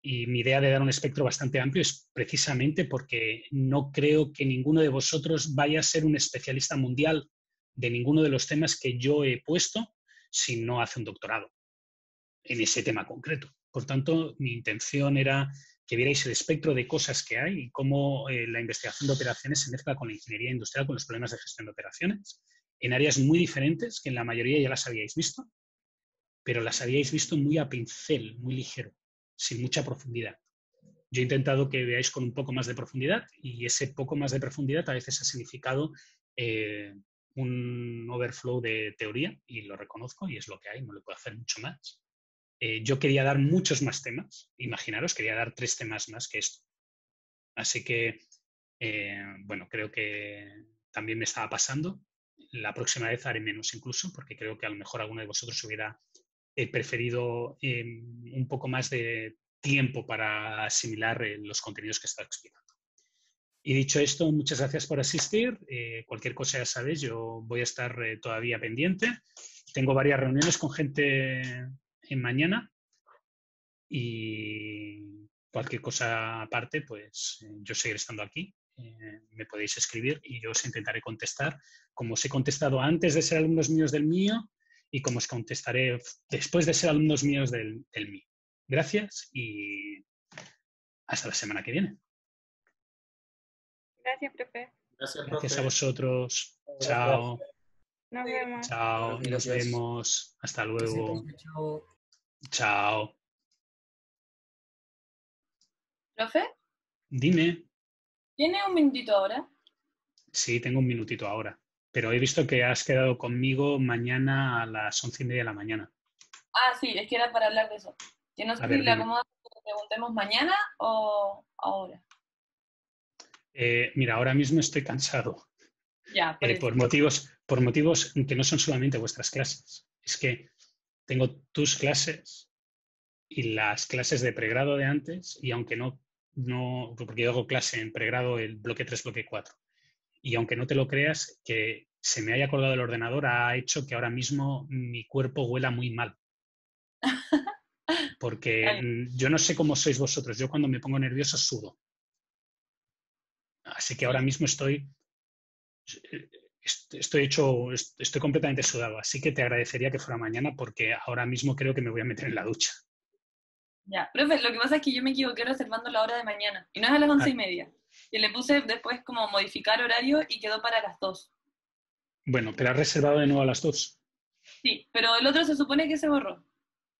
y mi idea de dar un espectro bastante amplio es precisamente porque no creo que ninguno de vosotros vaya a ser un especialista mundial de ninguno de los temas que yo he puesto si no hace un doctorado en ese tema concreto. Por tanto, mi intención era que vierais el espectro de cosas que hay y cómo la investigación de operaciones se mezcla con la ingeniería industrial, con los problemas de gestión de operaciones, en áreas muy diferentes que en la mayoría ya las habíais visto, pero las habíais visto muy a pincel, muy ligero, sin mucha profundidad. Yo he intentado que veáis con un poco más de profundidad, y ese poco más de profundidad a veces ha significado un overflow de teoría, y lo reconozco y es lo que hay, no le puedo hacer mucho más. Yo quería dar muchos más temas, imaginaros, quería dar 3 temas más que esto. Así que, creo que también me estaba pasando. La próxima vez haré menos incluso, porque creo que a lo mejor alguno de vosotros hubiera preferido un poco más de tiempo para asimilar los contenidos que estaba explicando. Y dicho esto, muchas gracias por asistir. Cualquier cosa ya sabéis, yo voy a estar todavía pendiente. Tengo varias reuniones con gente en mañana, y cualquier cosa aparte, pues yo seguiré estando aquí. Me podéis escribir y yo os intentaré contestar, como os he contestado antes de ser alumnos míos del mío y como os contestaré después de ser alumnos míos del mío. Gracias y hasta la semana que viene. Gracias, profe. Gracias, Gracias a profe. vosotros. Gracias. Chao. Nos vemos. Chao. Nos Gracias. vemos. Hasta luego. Chao. Chao. ¿Profe? Dime. ¿Tiene un minutito ahora? Sí, tengo un minutito ahora. Pero he visto que has quedado conmigo mañana a las 11:30 de la mañana. Ah, sí, es que era para hablar de eso. Que no sé A si ver, le dime. acomoda que preguntemos mañana o ahora. Mira, ahora mismo estoy cansado. Ya, por eso. Por motivos que no son solamente vuestras clases. Es que tengo tus clases y las clases de pregrado de antes, y aunque no, porque yo hago clase en pregrado el bloque 3, bloque 4, y aunque no te lo creas, que se me haya colgado el ordenador ha hecho que ahora mismo mi cuerpo huela muy mal. porque Vale. yo no sé cómo sois vosotros. Yo cuando me pongo nervioso sudo. Así que ahora mismo estoy completamente sudado. Así que te agradecería que fuera mañana porque ahora mismo creo que me voy a meter en la ducha. Ya, profe, lo que pasa es que yo me equivoqué reservando la hora de mañana. Y no es a las 11:30. Y le puse después como modificar horario y quedó para las 2. Bueno, pero has reservado de nuevo a las 2. Sí, pero el otro se supone que se borró.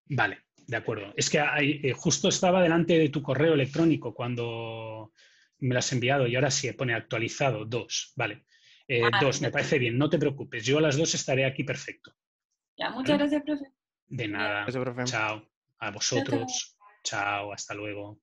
Vale, de acuerdo. Es que justo estaba delante de tu correo electrónico cuando me lo has enviado y ahora sí pone actualizado 2. Vale. 2, me parece bien, no te preocupes. Yo a las 2 estaré aquí perfecto. Ya, muchas ¿Vale? gracias, profe. De Ya. nada. Eso, profe. Chao. A Chao, chao. vosotros. Chao, hasta luego.